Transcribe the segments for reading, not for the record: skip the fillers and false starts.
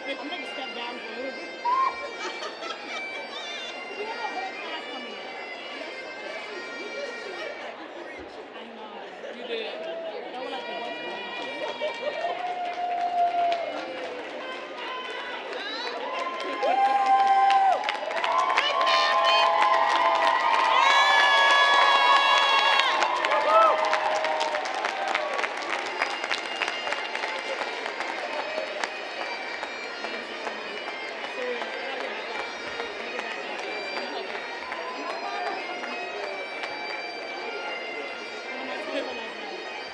I'm going to step down for a little bit. We have a whole class coming in. I know. You did. That was like the worst one. One of my toes are like that.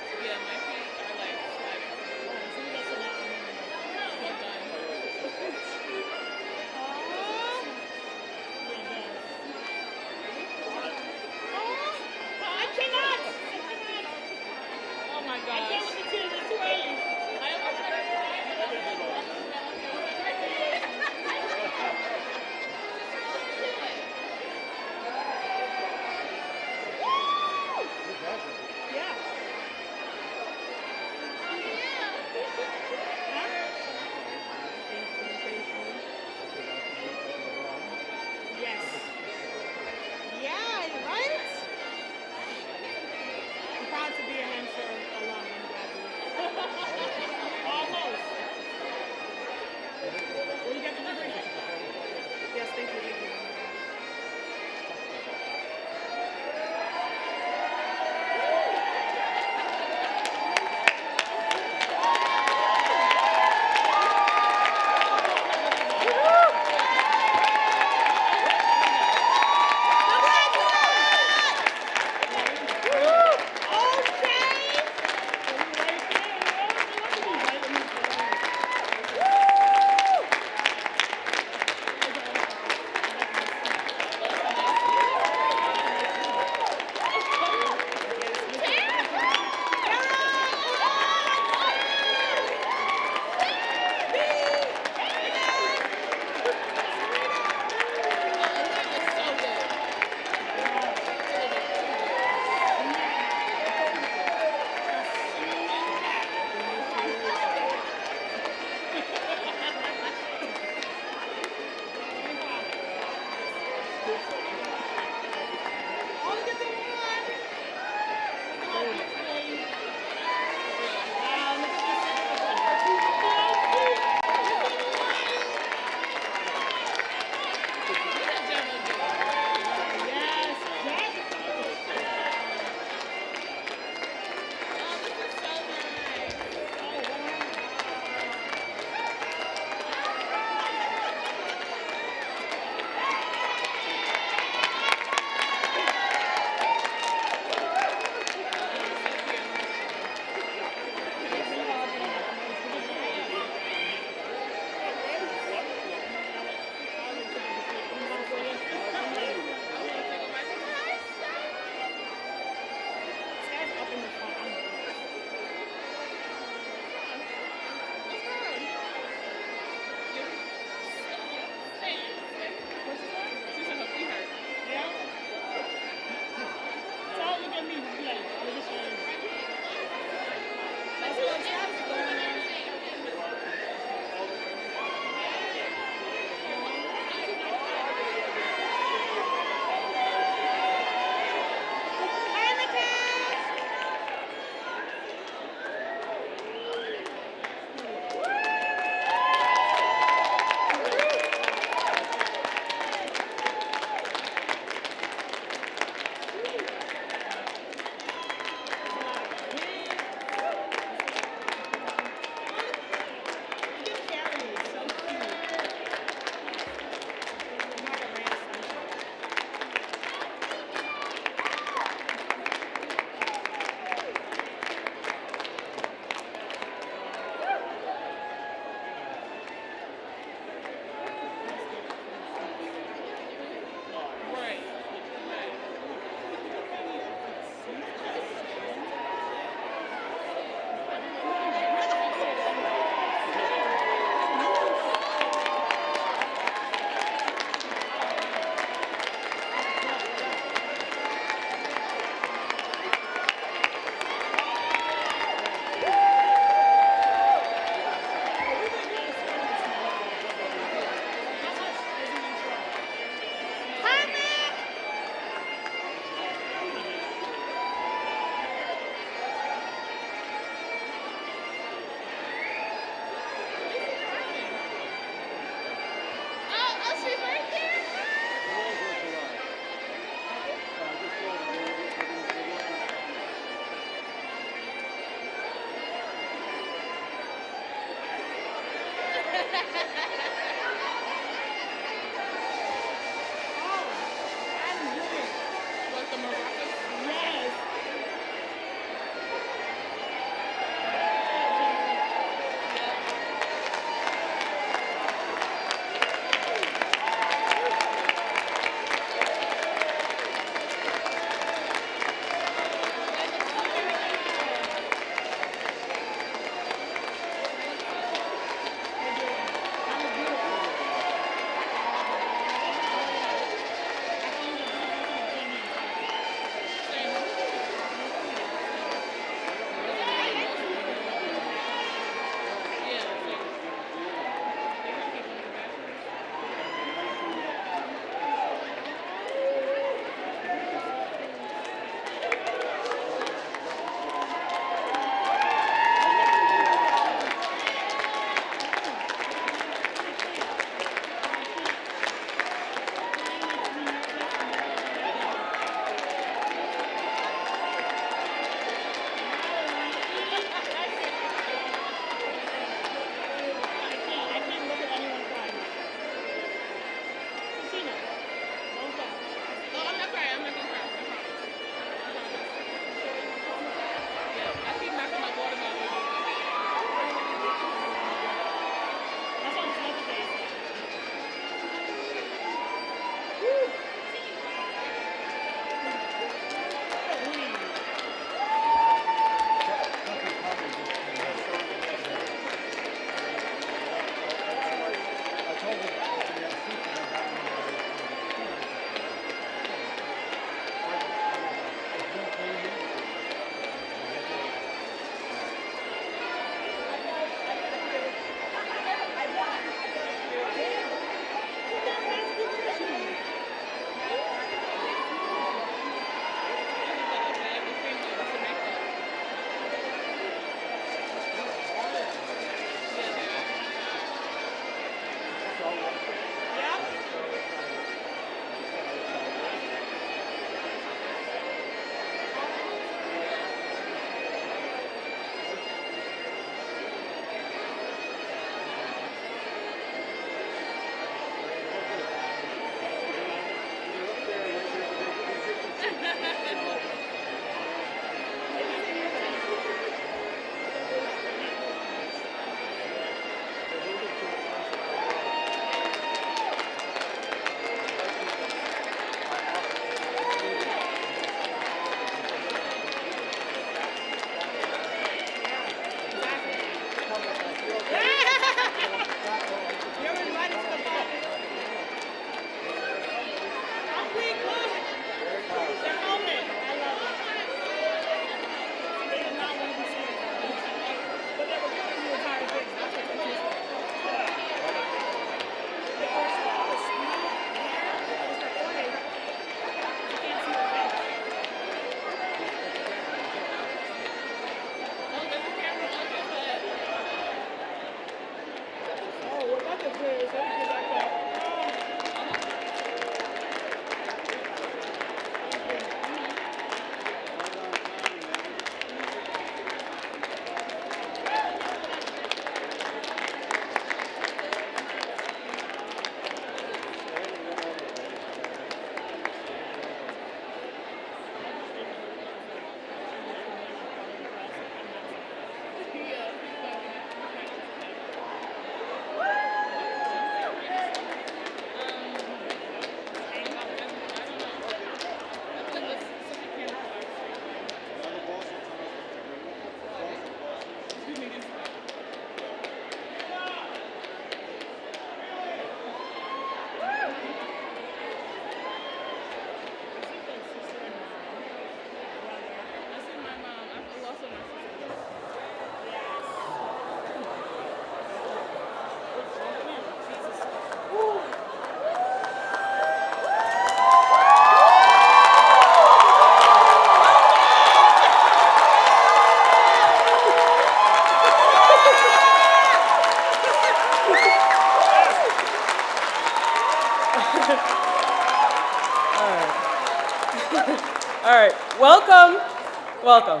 Welcome.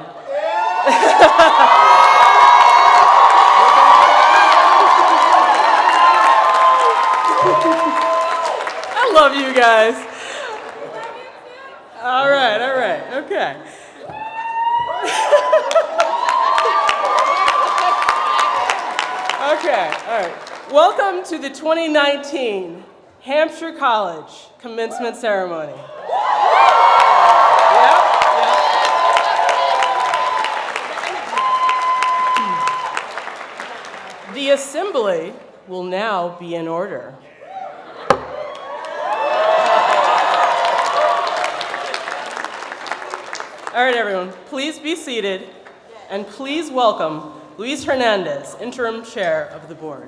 I love you guys. All right, okay. Okay, all right. Welcome to the 2019 Hampshire College Commencement Ceremony. The assembly will now be in order. All right, everyone, please be seated, and please welcome Luis Hernandez, interim chair of the board.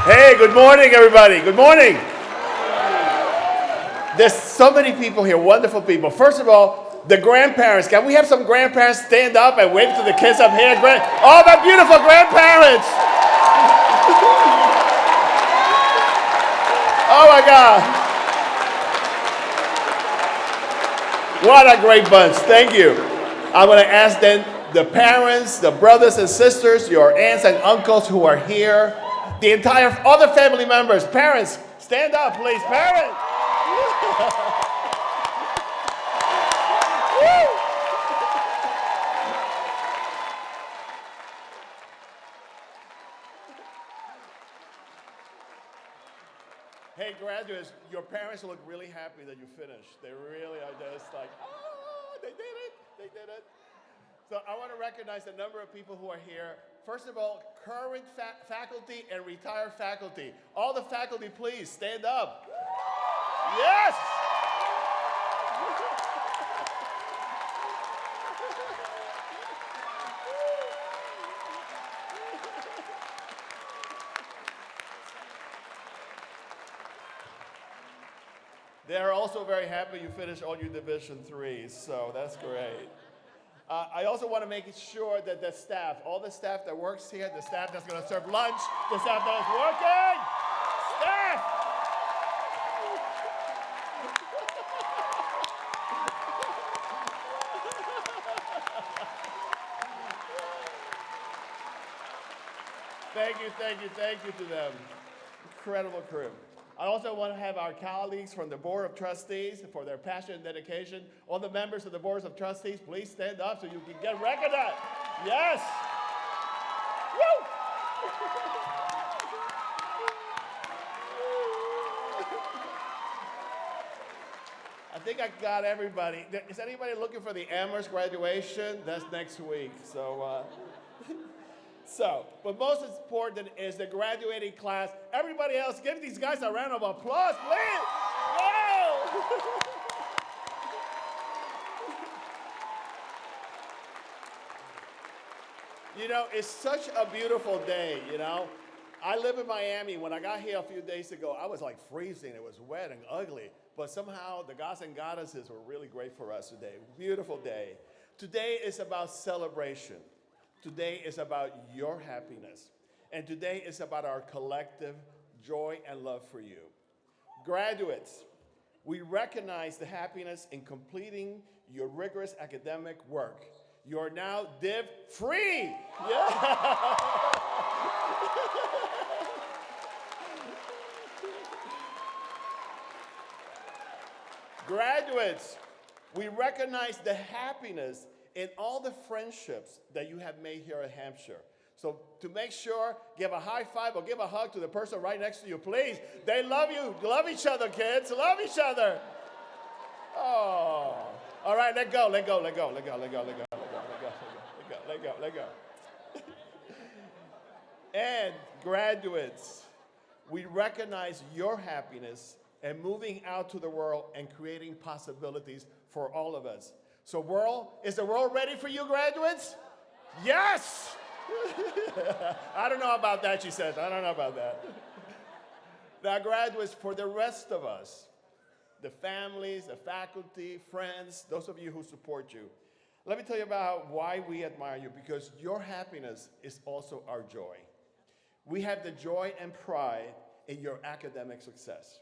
Hey, good morning, everybody. Good morning. There's so many people here, wonderful people. First of all, the grandparents. Can we have some grandparents stand up and wave to the kids up here? All my beautiful grandparents. Oh, my God. What a great bunch. Thank you. I'm going to ask then the parents, the brothers and sisters, your aunts and uncles who are here, the entire other family members, parents, stand up, please. Parents. Hey, graduates, your parents look really happy that you finished. They really are just like, oh, they did it. They did it. So I want to recognize the number of people who are here. First of all, current faculty and retired faculty. All the faculty, please stand up. Yes! They're also very happy you finished all your Division 3s, so that's great. I also want to make sure that the staff, all the staff that works here, the staff that's going to serve lunch, the staff that is working, staff! Thank you to them. Incredible crew. I also want to have our colleagues from the Board of Trustees for their passion and dedication. All the members of the Board of Trustees, please stand up so you can get recognized. Yes! Woo! I think I got everybody. Is anybody looking for the Amherst graduation? That's next week. But most important is the graduating class. Everybody else, give these guys a round of applause, please. Whoa! You know, it's such a beautiful day, you know. I live in Miami. When I got here a few days ago, I was like freezing. It was wet and ugly. But somehow the gods and goddesses were really great for us today. Beautiful day. Today is about celebration. Today is about your happiness. And today is about our collective joy and love for you. Graduates, we recognize the happiness in completing your rigorous academic work. You are now div free. Yeah. Graduates, we recognize the happiness in all the friendships that you have made here at Hampshire. So to make sure, give a high five or give a hug to the person right next to you, please. They love you. Love each other, kids. Love each other. Oh. All right, let go. And graduates, we recognize your happiness and moving out to the world and creating possibilities for all of us. So world, is the world ready for you, graduates? Yes! I don't know about that, she says. I don't know about that. Now, graduates, for the rest of us, the families, the faculty, friends, those of you who support you, let me tell you about why we admire you, because your happiness is also our joy. We have the joy and pride in your academic success.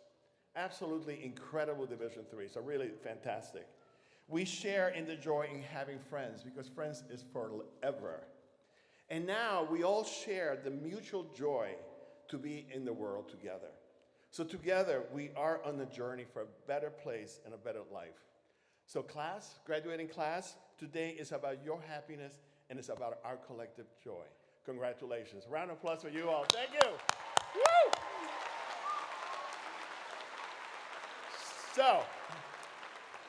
Absolutely incredible Division III, so really fantastic. We share in the joy in having friends because friends is forever. And now we all share the mutual joy to be in the world together. So together we are on a journey for a better place and a better life. So class, graduating class, today is about your happiness and it's about our collective joy. Congratulations. Round of applause for you all. Thank you. Woo! So,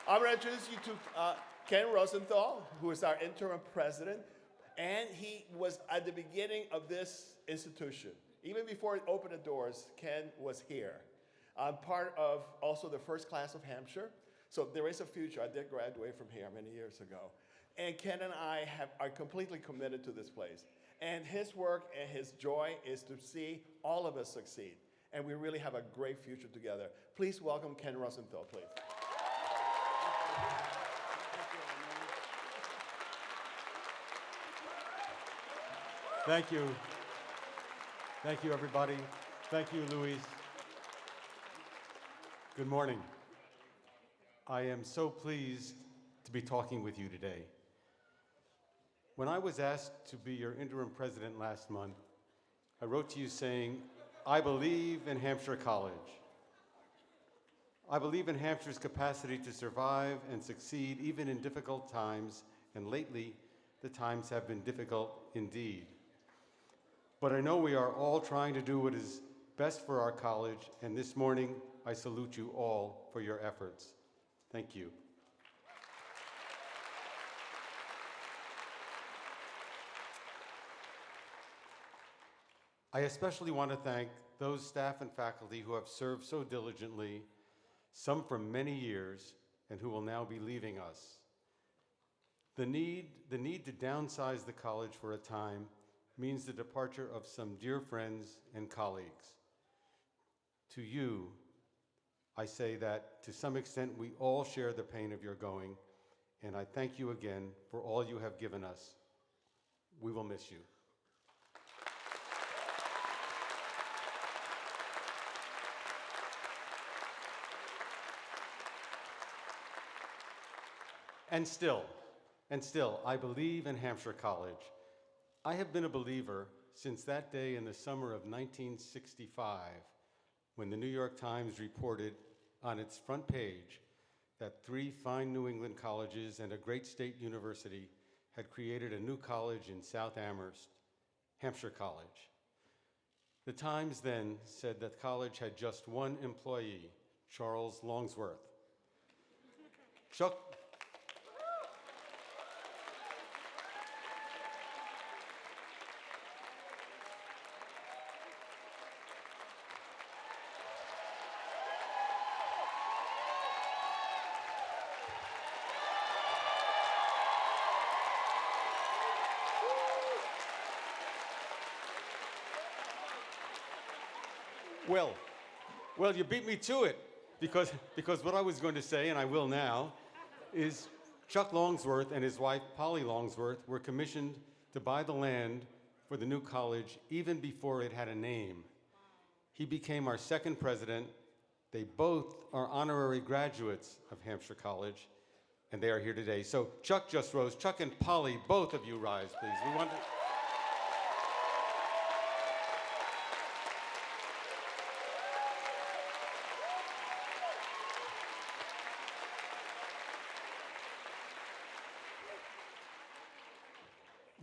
I'm going to introduce you to Ken Rosenthal, who is our interim president, and he was at the beginning of this institution. Even before it opened the doors, Ken was here. I'm part of also the first class of Hampshire, so there is a future. I did graduate from here many years ago. And Ken and I are completely committed to this place. And his work and his joy is to see all of us succeed. And we really have a great future together. Please welcome Ken Rosenthal, please. Thank you. Thank you, everybody. Thank you, Luis. Good morning. I am so pleased to be talking with you today. When I was asked to be your interim president last month, I wrote to you saying, I believe in Hampshire College. I believe in Hampshire's capacity to survive and succeed even in difficult times, and lately, the times have been difficult indeed. But I know we are all trying to do what is best for our college, and this morning, I salute you all for your efforts. Thank you. I especially want to thank those staff and faculty who have served so diligently, some for many years, and who will now be leaving us. The need to downsize the college for a time means the departure of some dear friends and colleagues. To you, I say that to some extent we all share the pain of your going, and I thank you again for all you have given us. We will miss you. And still, I believe in Hampshire College. I have been a believer since that day in the summer of 1965, when the New York Times reported on its front page that 3 fine New England colleges and a great state university had created a new college in South Amherst, Hampshire College. The Times then said that the college had just one employee, Charles Longsworth. Well, you beat me to it, because what I was going to say, and I will now, is Chuck Longsworth and his wife, Polly Longsworth, were commissioned to buy the land for the new college even before it had a name. He became our second president. They both are honorary graduates of Hampshire College, and they are here today. So Chuck just rose. Chuck and Polly, both of you rise, please. We want to...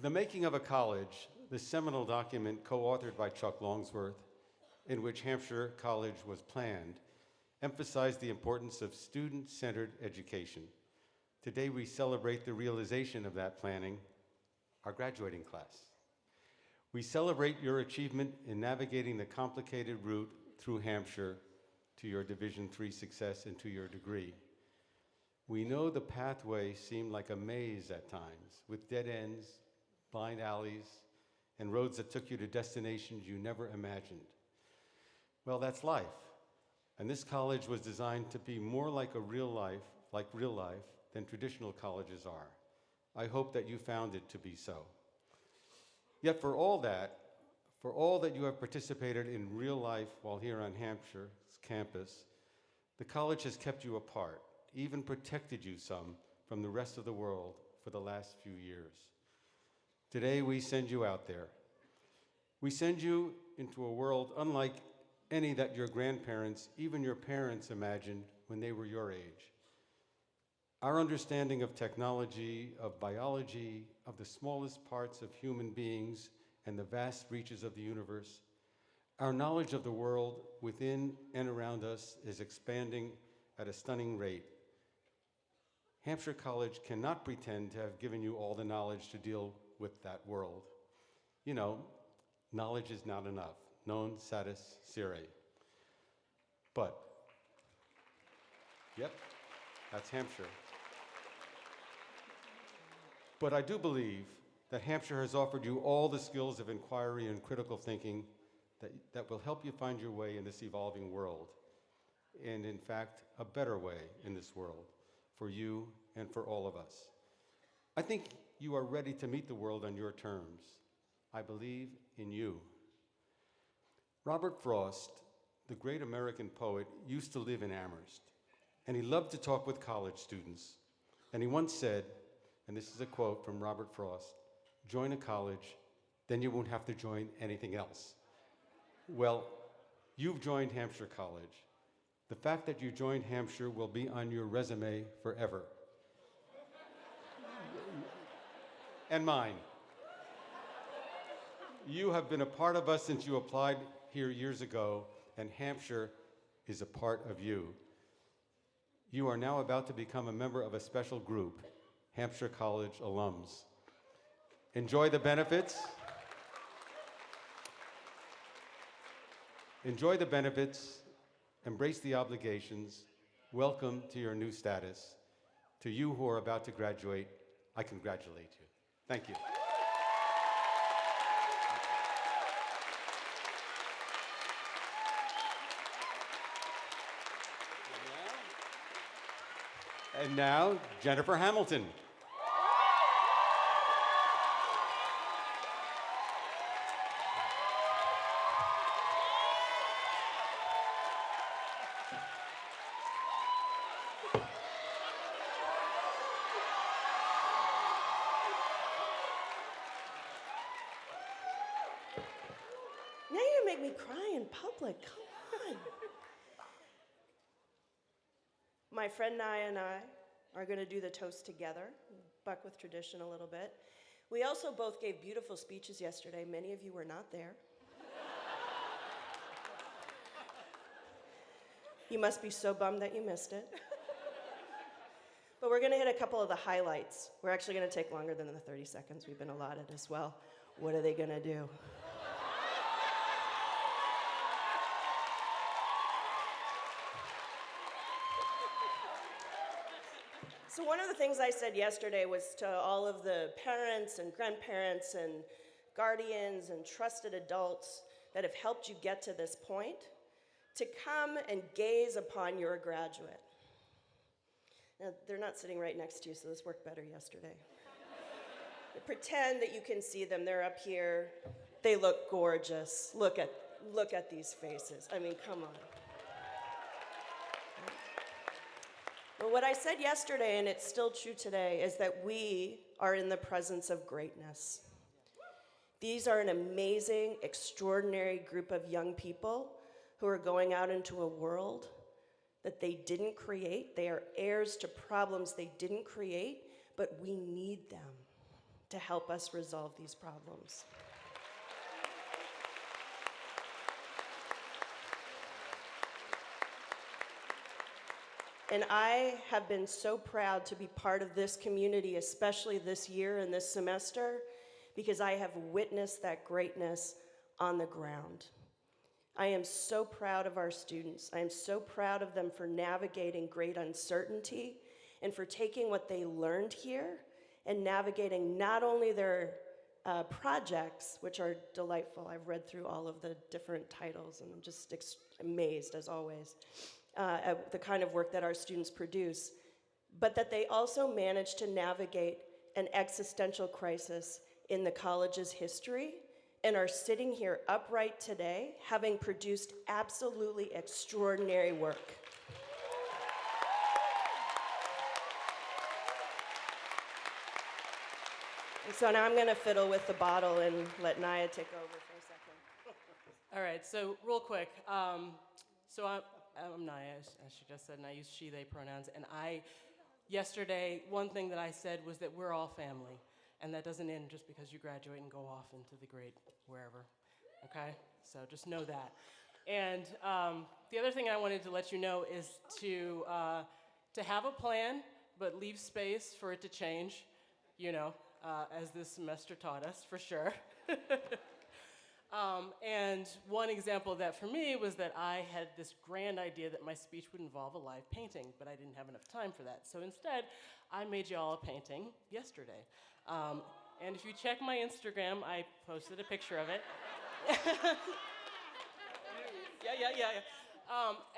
The Making of a College, the seminal document co-authored by Chuck Longsworth, in which Hampshire College was planned, emphasized the importance of student-centered education. Today we celebrate the realization of that planning, our graduating class. We celebrate your achievement in navigating the complicated route through Hampshire to your Division III success and to your degree. We know the pathway seemed like a maze at times, with dead ends, blind alleys, and roads that took you to destinations you never imagined. Well, that's life. And this college was designed to be more like real life than traditional colleges are. I hope that you found it to be so. Yet for all that you have participated in real life while here on Hampshire's campus, The college has kept you apart, even protected you some from the rest of the world for the last few years. Today, we send you out there. We send you into a world unlike any that your grandparents, even your parents, imagined when they were your age. Our understanding of technology, of biology, of the smallest parts of human beings and the vast reaches of the universe, our knowledge of the world within and around us is expanding at a stunning rate. Hampshire College cannot pretend to have given you all the knowledge to deal with that world. You know, knowledge is not enough. Non satis sere. But, yep, that's Hampshire. But I do believe that Hampshire has offered you all the skills of inquiry and critical thinking that will help you find your way in this evolving world, and in fact, a better way in this world for you and for all of us. I think you are ready to meet the world on your terms. I believe in you. Robert Frost, the great American poet, used to live in Amherst, and he loved to talk with college students. And he once said, and this is a quote from Robert Frost, "Join a college, then you won't have to join anything else." Well, you've joined Hampshire College. The fact that you joined Hampshire will be on your resume forever. And mine. You have been a part of us since you applied here years ago, and Hampshire is a part of you. You are now about to become a member of a special group, Hampshire College alums. Enjoy the benefits. Enjoy the benefits, embrace the obligations. Welcome to your new status. To you who are about to graduate, I congratulate you. Thank you. And now, Jennifer Hamilton. Now you're gonna make me cry in public. Come on. My friend Naya and I are going to do the toast together, buck with tradition a little bit. We also both gave beautiful speeches yesterday. Many of you were not there. You must be so bummed that you missed it. But we're going to hit a couple of the highlights. We're actually going to take longer than the 30 seconds we've been allotted as well. What are they going to do? So one of the things I said yesterday was to all of the parents and grandparents and guardians and trusted adults that have helped you get to this point, to come and gaze upon your graduate. Now, they're not sitting right next to you, so this worked better yesterday. Pretend that you can see them. They're up here. They look gorgeous. Look at these faces. I mean, come on. But what I said yesterday, and it's still true today, is that we are in the presence of greatness. These are an amazing, extraordinary group of young people who are going out into a world that they didn't create. They are heirs to problems they didn't create, but we need them to help us resolve these problems. And I have been so proud to be part of this community, especially this year and this semester, because I have witnessed that greatness on the ground. I am so proud of our students. I am so proud of them for navigating great uncertainty and for taking what they learned here and navigating not only their projects, which are delightful. I've read through all of the different titles and I'm just amazed, as always, at the kind of work that our students produce, but that they also manage to navigate an existential crisis in the college's history and are sitting here upright today, having produced absolutely extraordinary work. So now I'm going to fiddle with the bottle and let Naya take over for a second. All right, so real quick. So I'm Naya, as she just said, and I use she, they pronouns. And yesterday, one thing that I said was that we're all family. And that doesn't end just because you graduate and go off into the great wherever, okay? So just know that. And the other thing I wanted to let you know is to have a plan, but leave space for it to change, as this semester taught us, for sure. And one example of that for me was that I had this grand idea that my speech would involve a live painting, but I didn't have enough time for that. So instead, I made y'all a painting yesterday. And if you check my Instagram, I posted a picture of it. Yeah.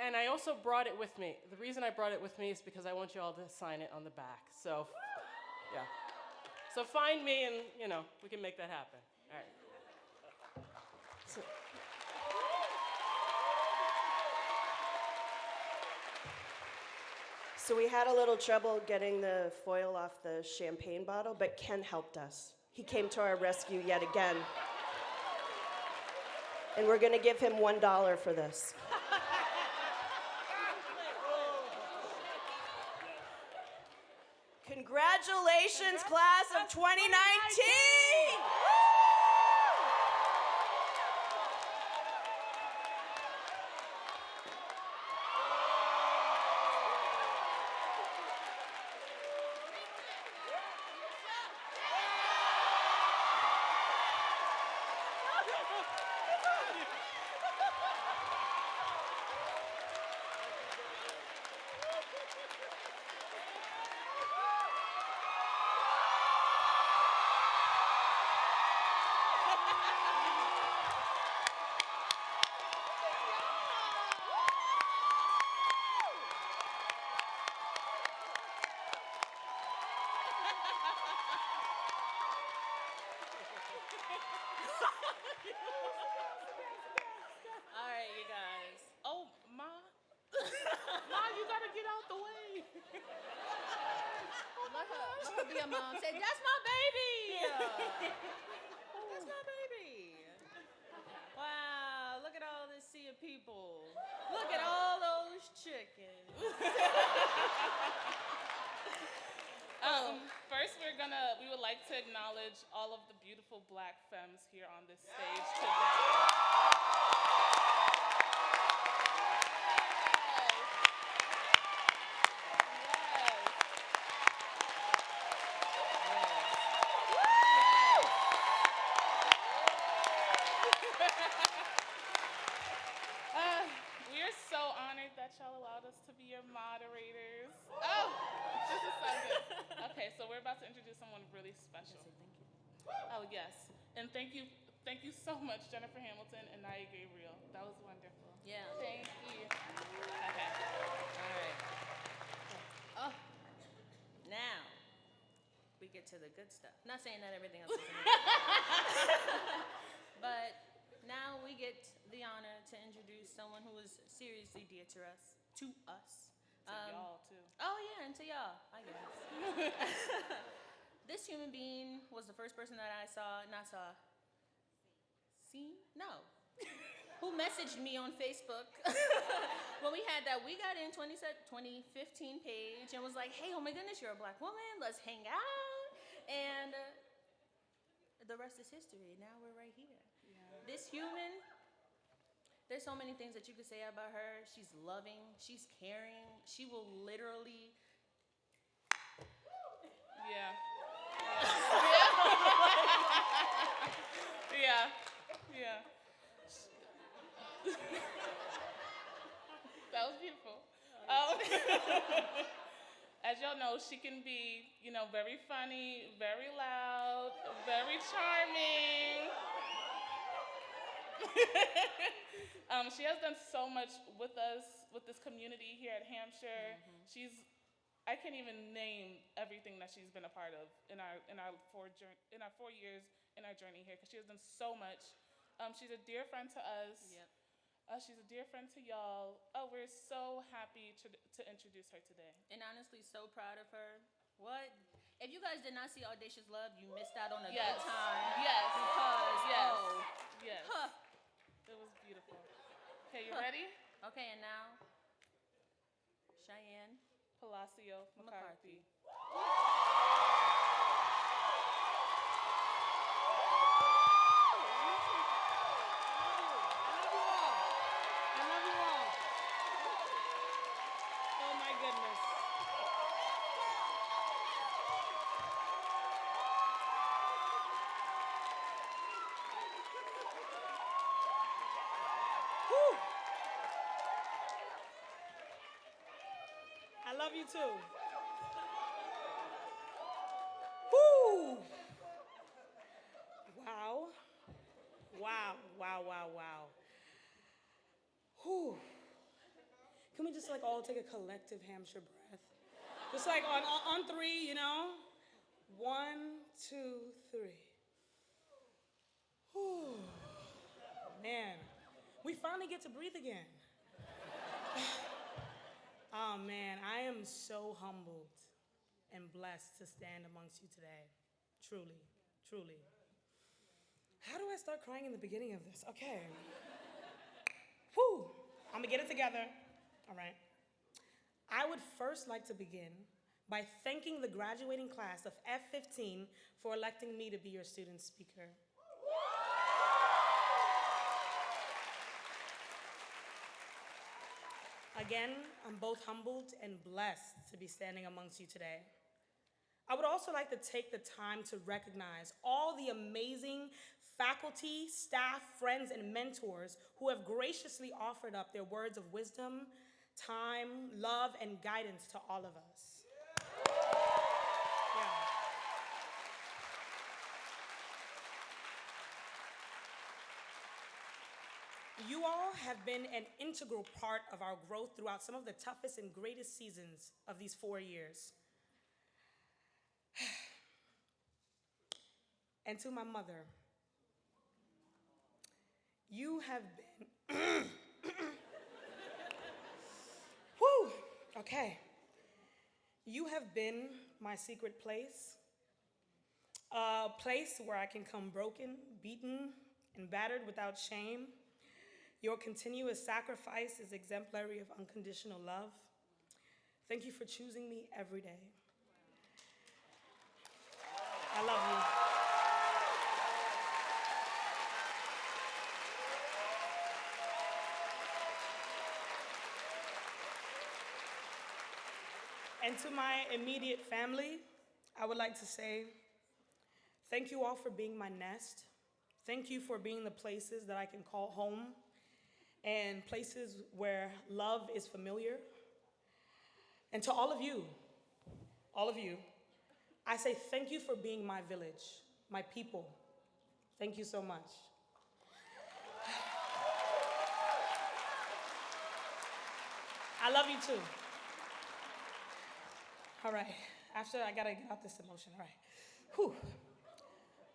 And I also brought it with me. The reason I brought it with me is because I want you all to sign it on the back. So, yeah. So find me and, we can make that happen. All right. So we had a little trouble getting the foil off the champagne bottle, but Ken helped us. He came to our rescue yet again. And we're going to give him $1 for this. Congratulations, class of 2019! All right, you guys. Oh, Ma. Ma, you gotta get out the way. Let her be a mom. Say, that's my baby. That's my baby. Wow, look at all this sea of people. Look at all those chickens. First, we would like to acknowledge all of the beautiful Black femmes here on this stage today. We are so honored that y'all allowed us to be your moderators. Oh, this is so good. Okay, so we're about to introduce someone really special. Oh, yes. And thank you so much, Jennifer Hamilton and Naya Gabriel. That was wonderful. Yeah. Thank you. Okay. All right. Oh, now we get to the good stuff. Not saying that everything else is but now we get the honor to introduce someone who is seriously dear to us. To y'all, too. Oh, yeah, and to y'all, I guess. This human being was the first person that who messaged me on Facebook when we had that We Got In 2015 page and was like, hey, oh my goodness, you're a Black woman, let's hang out. And the rest is history. Now we're right here. Yeah. This human, there's so many things that you could say about her. She's loving, she's caring, she will literally. Yeah. Yeah. That was beautiful. As y'all know, she can be, very funny, very loud, very charming. She has done so much with us, with this community here at Hampshire. Mm-hmm. I can't even name everything that she's been a part of in our 4 years in our journey here, because she has done so much. She's a dear friend to us. Yep. She's a dear friend to y'all. Oh, we're so happy to introduce her today. And honestly, so proud of her. What? If you guys did not see Audacious Love, you missed out on a Yes. good time. Yes. Because, Yes. oh. Yes. Huh. It was beautiful. Okay, you ready? Okay, and now, Cheyenne Palacio McCarthy. I love you all. Oh my goodness. Whew. I love you too. Woo! Wow. Wow, wow, wow, wow. Whew. Can we just like all take a collective Hampshire breath? Just like on three, you know? 1, 2, 3. Whew. Man, we finally get to breathe again. Oh man, I am so humbled and blessed to stand amongst you today. Truly, truly. How do I start crying in the beginning of this? Okay. Whew. I'm gonna get it together. All right. I would first like to begin by thanking the graduating class of F15 for electing me to be your student speaker. Again, I'm both humbled and blessed to be standing amongst you today. I would also like to take the time to recognize all the amazing faculty, staff, friends, and mentors who have graciously offered up their words of wisdom, time, love, and guidance to all of us. Yeah. You all have been an integral part of our growth throughout some of the toughest and greatest seasons of these 4 years. And to my mother, you have been, whew, okay. You have been my secret place, a place where I can come broken, beaten, and battered without shame. Your continuous sacrifice is exemplary of unconditional love. Thank you for choosing me every day. I love you. And to my immediate family, I would like to say, thank you all for being my nest. Thank you for being the places that I can call home and places where love is familiar. And to all of you, I say thank you for being my village, my people. Thank you so much. I love you too. All right, after I gotta get out this emotion, all right. Whew.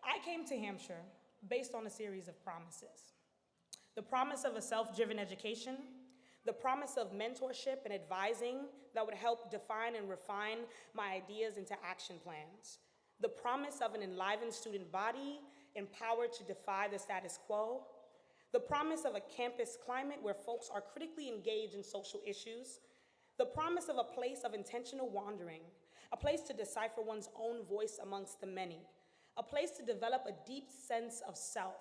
I came to Hampshire based on a series of promises. The promise of a self-driven education, the promise of mentorship and advising that would help define and refine my ideas into action plans, the promise of an enlivened student body empowered to defy the status quo, the promise of a campus climate where folks are critically engaged in social issues, the promise of a place of intentional wandering, a place to decipher one's own voice amongst the many, a place to develop a deep sense of self,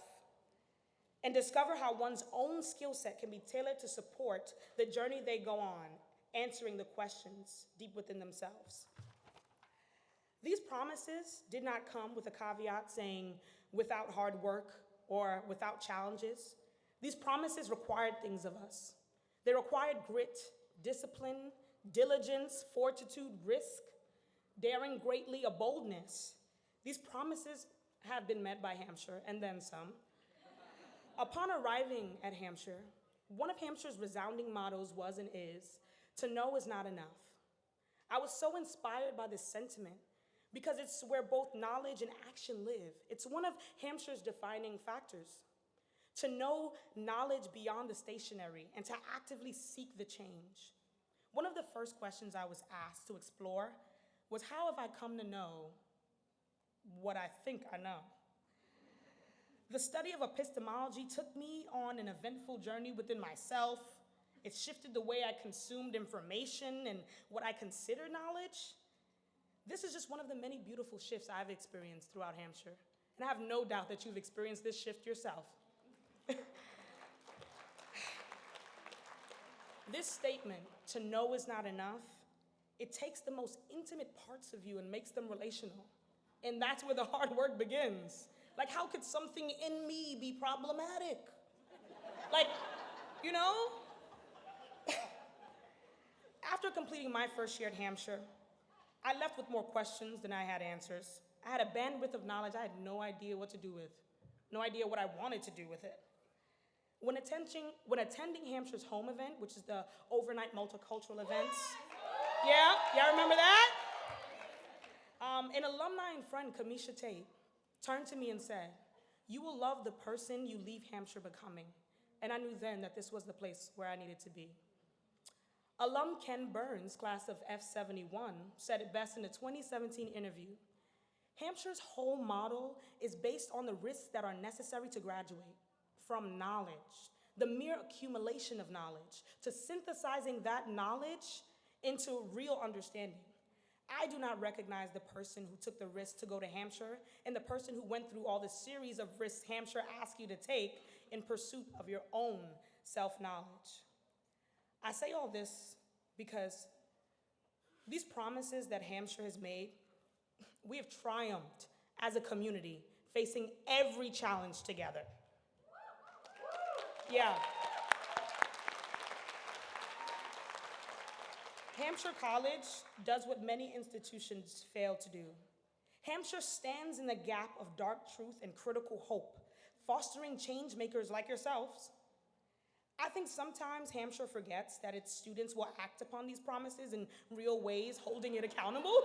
and discover how one's own skill set can be tailored to support the journey they go on, answering the questions deep within themselves. These promises did not come with a caveat saying, without hard work or without challenges. These promises required things of us. They required grit, discipline, diligence, fortitude, risk, daring greatly, a boldness. These promises have been met by Hampshire, and then some. Upon arriving at Hampshire, one of Hampshire's resounding mottos was and is, to know is not enough. I was so inspired by this sentiment because it's where both knowledge and action live. It's one of Hampshire's defining factors. To know knowledge beyond the stationary and to actively seek the change. One of the first questions I was asked to explore was how have I come to know what I think I know? The study of epistemology took me on an eventful journey within myself. It shifted the way I consumed information and what I consider knowledge. This is just one of the many beautiful shifts I've experienced throughout Hampshire. And I have no doubt that you've experienced this shift yourself. This statement, to know is not enough, it takes the most intimate parts of you and makes them relational. And that's where the hard work begins. Like, how could something in me be problematic? Like, you know? After completing my first year at Hampshire, I left with more questions than I had answers. I had a bandwidth of knowledge I had no idea what to do with, no idea what I wanted to do with it. When attending Hampshire's home event, which is the overnight multicultural events, yeah, y'all remember that? An alumni and friend, Kamisha Tate, turned to me and said, "You will love the person you leave Hampshire becoming." And I knew then that this was the place where I needed to be. Alum Ken Burns, class of F71, said it best in a 2017 interview. Hampshire's whole model is based on the risks that are necessary to graduate, from knowledge, the mere accumulation of knowledge, to synthesizing that knowledge into real understanding. I do not recognize the person who took the risk to go to Hampshire and the person who went through all the series of risks Hampshire asks you to take in pursuit of your own self-knowledge. I say all this because these promises that Hampshire has made, we have triumphed as a community, facing every challenge together. Yeah. Hampshire College does what many institutions fail to do. Hampshire stands in the gap of dark truth and critical hope, fostering change makers like yourselves. I think sometimes Hampshire forgets that its students will act upon these promises in real ways, holding it accountable.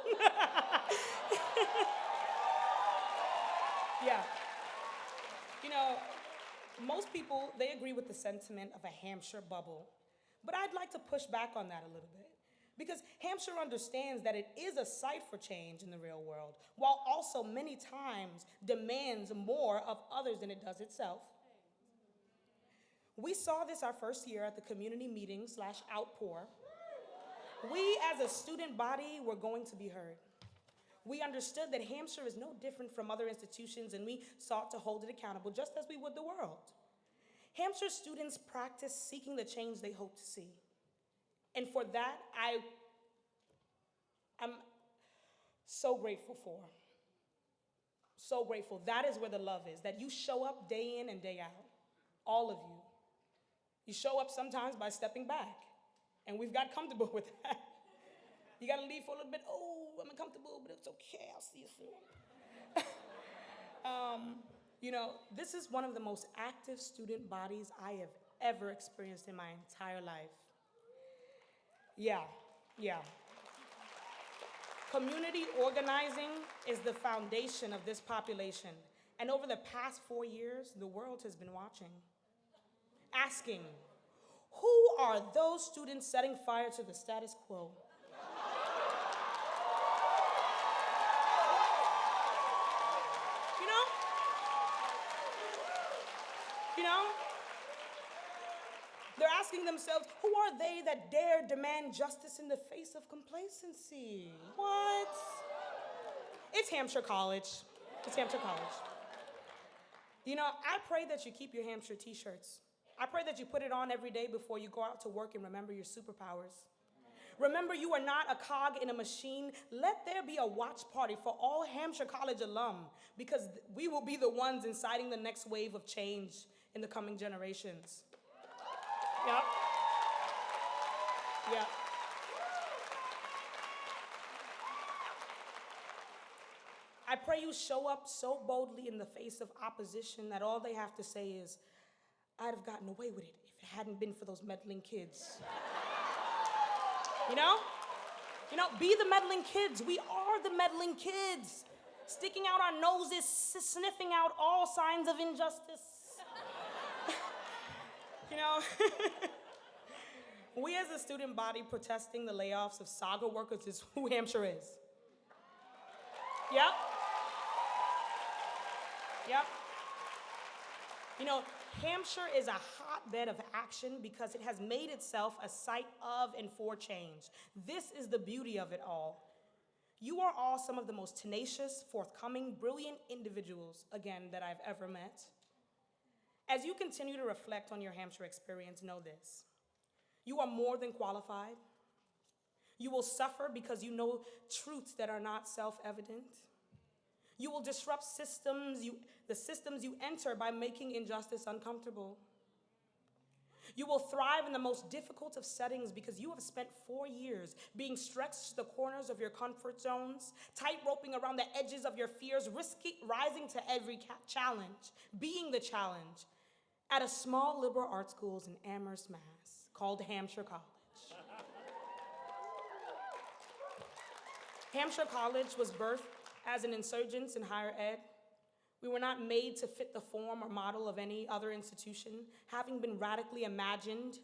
Yeah. You know, most people, they agree with the sentiment of a Hampshire bubble, but I'd like to push back on that a little bit. Because Hampshire understands that it is a site for change in the real world, while also many times demands more of others than it does itself. We saw this our first year at the community meeting / outpour. We as a student body were going to be heard. We understood that Hampshire is no different from other institutions, and we sought to hold it accountable just as we would the world. Hampshire students practice seeking the change they hope to see. And for that, I'm so grateful for. So grateful. That is where the love is, that you show up day in and day out, all of you. You show up sometimes by stepping back, and we've got comfortable with that. You gotta leave for a little bit, I'm uncomfortable, but it's okay, I'll see you soon. You know, this is one of the most active student bodies I have ever experienced in my entire life. Yeah. Community organizing is the foundation of this population. And over the past 4 years, the world has been watching, asking, who are those students setting fire to the status quo? You know? They're asking themselves, who are they that dare demand justice in the face of complacency? What? It's Hampshire College. It's Hampshire College. You know, I pray that you keep your Hampshire t-shirts. I pray that you put it on every day before you go out to work and remember your superpowers. Remember, you are not a cog in a machine. Let there be a watch party for all Hampshire College alum, because we will be the ones inciting the next wave of change in the coming generations. Yep. I pray you show up so boldly in the face of opposition that all they have to say is, I'd have gotten away with it if it hadn't been for those meddling kids. You know, be the meddling kids. We are the meddling kids, sticking out our noses, sniffing out all signs of injustice. You know, we as a student body protesting the layoffs of saga workers is who Hampshire is. Yep. Yep. You know, Hampshire is a hotbed of action because it has made itself a site of and for change. This is the beauty of it all. You are all some of the most tenacious, forthcoming, brilliant individuals, again, that I've ever met. As you continue to reflect on your Hampshire experience, know this. You are more than qualified. You will suffer because you know truths that are not self-evident. You will disrupt the systems you enter by making injustice uncomfortable. You will thrive in the most difficult of settings because you have spent 4 years being stretched to the corners of your comfort zones, tight-roping around the edges of your fears, rising to every challenge, being the challenge, at a small liberal arts school in Amherst, Mass, called Hampshire College. Hampshire College was birthed as an insurgence in higher ed. We were not made to fit the form or model of any other institution, having been radically imagined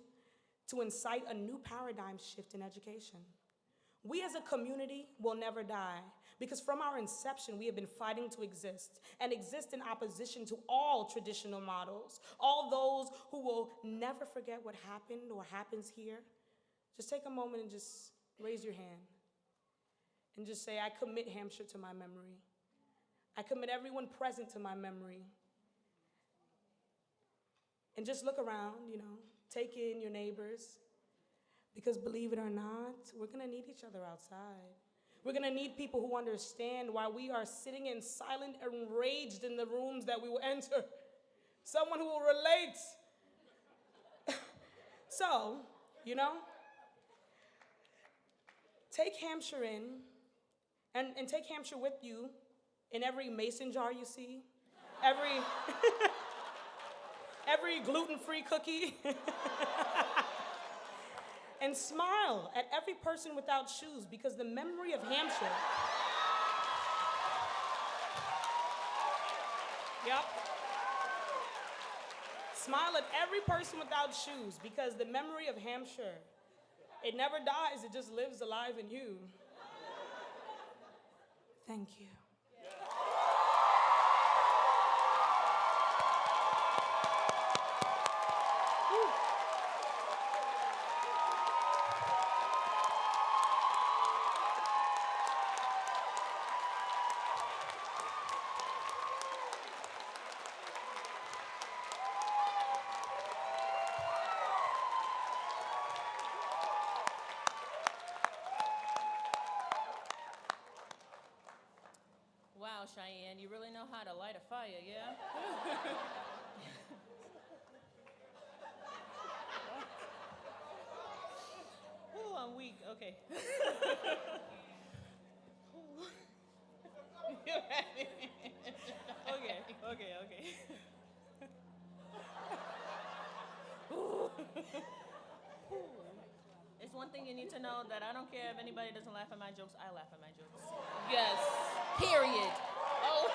to incite a new paradigm shift in education. We as a community will never die, because from our inception, we have been fighting to exist, and exist in opposition to all traditional models, all those who will never forget what happened or happens here. Just take a moment and just raise your hand and just say, I commit Hampshire to my memory. I commit everyone present to my memory. And just look around, take in your neighbors, because believe it or not, we're gonna need each other outside. We're gonna need people who understand why we are sitting in silent and enraged in the rooms that we will enter. Someone who will relate. So, take Hampshire in, and take Hampshire with you in every mason jar you see, every gluten-free cookie, and smile at every person without shoes, because the memory of Hampshire, yep, smile at every person without shoes, because the memory of Hampshire, it never dies, it just lives alive in you. Thank you. Wow, Cheyenne, you really know how to light a fire, yeah? Ooh, I'm weak, okay. You're ready. Okay. It's one thing you need to know, that I don't care if anybody doesn't laugh at my jokes, I laugh at my jokes. Yes. Period. Oh.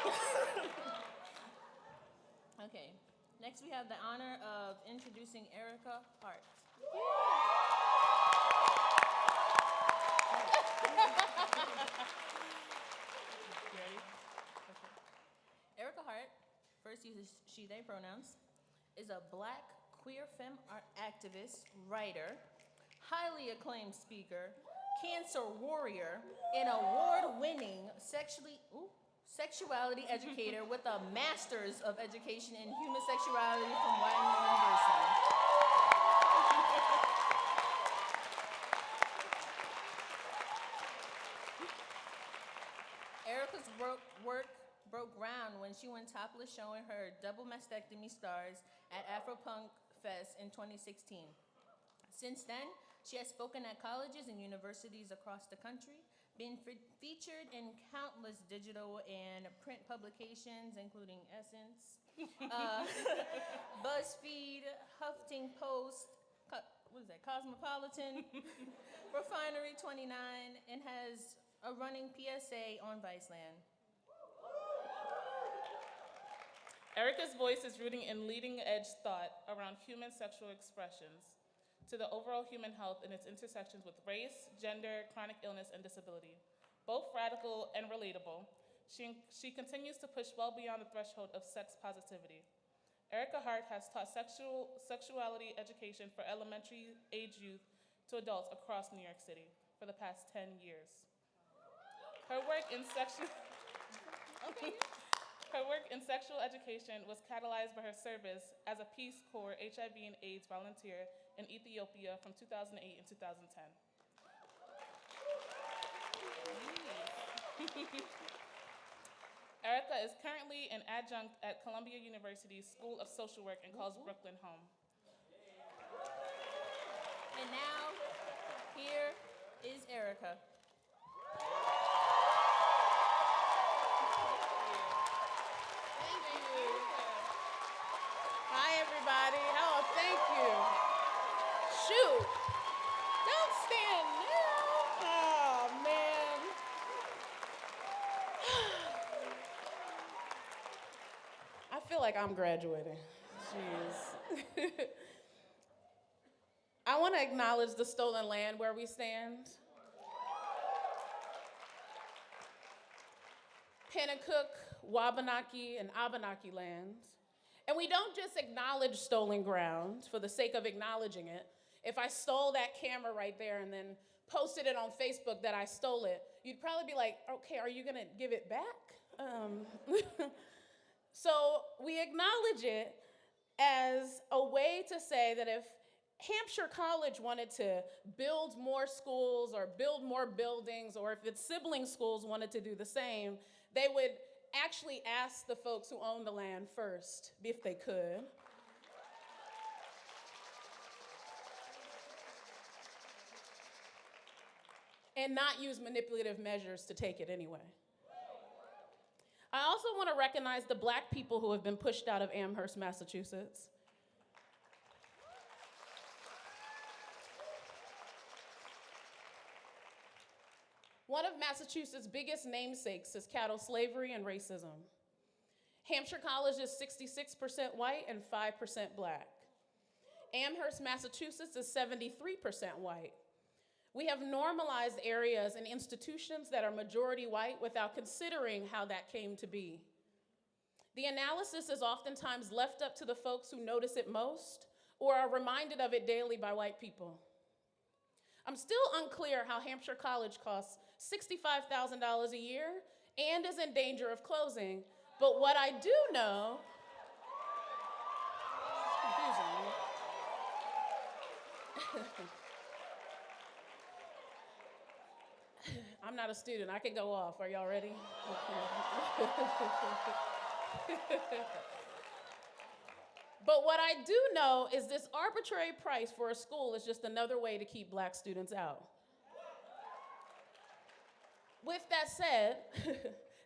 Okay, next we have the honor of introducing Erica Hart. You ready? Okay. Erica Hart, first uses she, they pronouns, is a Black queer femme art activist, writer, highly acclaimed speaker, cancer warrior, and award-winning sexuality educator with a master's of education in human sexuality from Wyoming University. Erica's work broke ground when she went topless showing her double mastectomy scars at Afropunk Fest in 2016. Since then, she has spoken at colleges and universities across the country, been featured in countless digital and print publications, including Essence, BuzzFeed, Huffington Post, Cosmopolitan, Refinery 29, and has a running PSA on Viceland. Erica's voice is rooting in leading-edge thought around human sexual expressions to the overall human health and its intersections with race, gender, chronic illness, and disability. Both radical and relatable, She continues to push well beyond the threshold of sex positivity. Erica Hart has taught sexuality education for elementary age youth to adults across New York City for the past 10 years. Her work in sexual education was catalyzed by her service as a Peace Corps HIV and AIDS volunteer in Ethiopia from 2008 and 2010. Erica is currently an adjunct at Columbia University's School of Social Work and calls Brooklyn home. And now, here is Erica. Thank you. Hi, everybody. Oh, thank you. Shoot. Don't stand now. Oh, man. I feel like I'm graduating. Jeez. I want to acknowledge the stolen land where we stand. Pennacook, Wabanaki, and Abenaki lands. And we don't just acknowledge stolen ground for the sake of acknowledging it. If I stole that camera right there and then posted it on Facebook that I stole it, you'd probably be like, okay, are you gonna give it back? So we acknowledge it as a way to say that if Hampshire College wanted to build more schools or build more buildings, or if its sibling schools wanted to do the same, they would actually ask the folks who own the land first, if they could. And not use manipulative measures to take it anyway. I also want to recognize the Black people who have been pushed out of Amherst, Massachusetts. One of Massachusetts' biggest namesakes is chattel slavery and racism. Hampshire College is 66% white and 5% Black. Amherst, Massachusetts is 73% white. We have normalized areas and institutions that are majority white without considering how that came to be. The analysis is oftentimes left up to the folks who notice it most or are reminded of it daily by white people. I'm still unclear how Hampshire College costs $65,000 a year and is in danger of closing, but what I do know, I'm not a student, I can go off. Are y'all ready? But what I do know is this arbitrary price for a school is just another way to keep Black students out. With that said,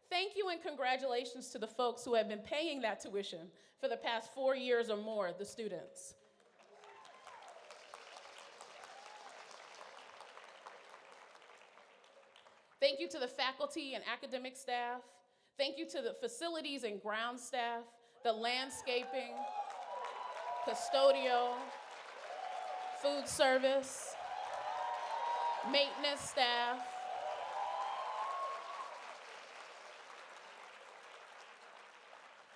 thank you and congratulations to the folks who have been paying that tuition for the past 4 years or more, the students. Thank you to the faculty and academic staff. Thank you to the facilities and ground staff, the landscaping, custodial, food service, maintenance staff,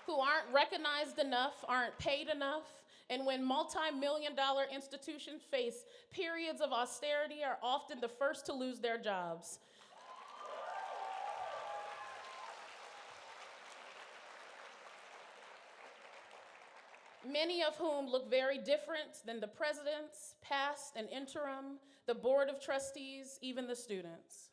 who aren't recognized enough, aren't paid enough, and when multi-million-dollar institutions face periods of austerity are often the first to lose their jobs. Many of whom look very different than the presidents, past and interim, the board of trustees, even the students.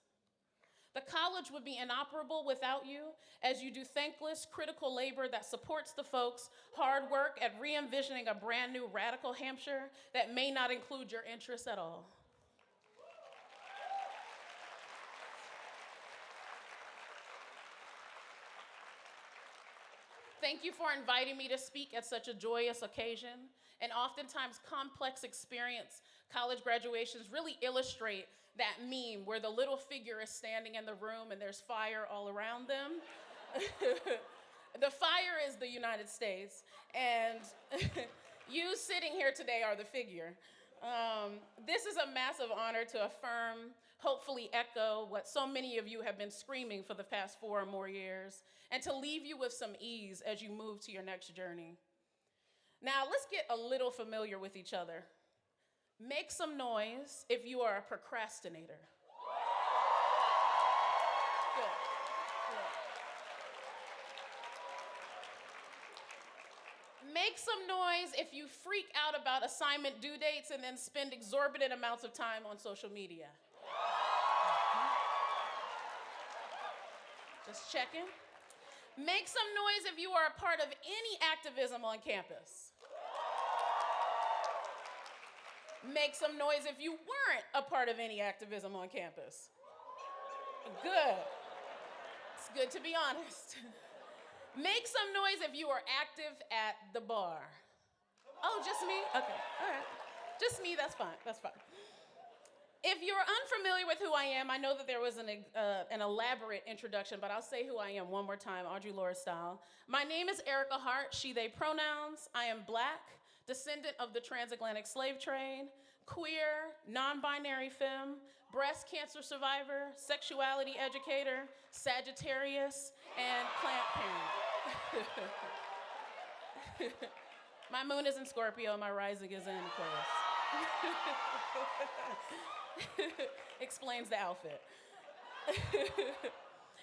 The college would be inoperable without you, as you do thankless, critical labor that supports the folks' hard work at re-envisioning a brand new radical Hampshire that may not include your interests at all. Thank you for inviting me to speak at such a joyous occasion. And oftentimes complex experience college graduations really illustrate that meme where the little figure is standing in the room and there's fire all around them. The fire is the United States, and you sitting here today are the figure. This is a massive honor to affirm, hopefully echo what so many of you have been screaming for the past 4 or more years, and to leave you with some ease as you move to your next journey. Now, let's get a little familiar with each other. Make some noise if you are a procrastinator. Good. Make some noise if you freak out about assignment due dates and then spend exorbitant amounts of time on social media. Just checking. Make some noise if you are a part of any activism on campus. Make some noise if you weren't a part of any activism on campus. Good. It's good to be honest. Make some noise if you are active at the bar. Oh, just me? Okay, all right. Just me, that's fine, that's fine. If you're unfamiliar with who I am, I know that there was an elaborate introduction, but I'll say who I am one more time, Audrey Laura style. My name is Erica Hart, she, they pronouns. I am Black, descendant of the transatlantic slave trade, queer, non-binary femme, breast cancer survivor, sexuality educator, Sagittarius, and plant parent. My moon is in Scorpio, my rising is in Aquarius. Explains the outfit.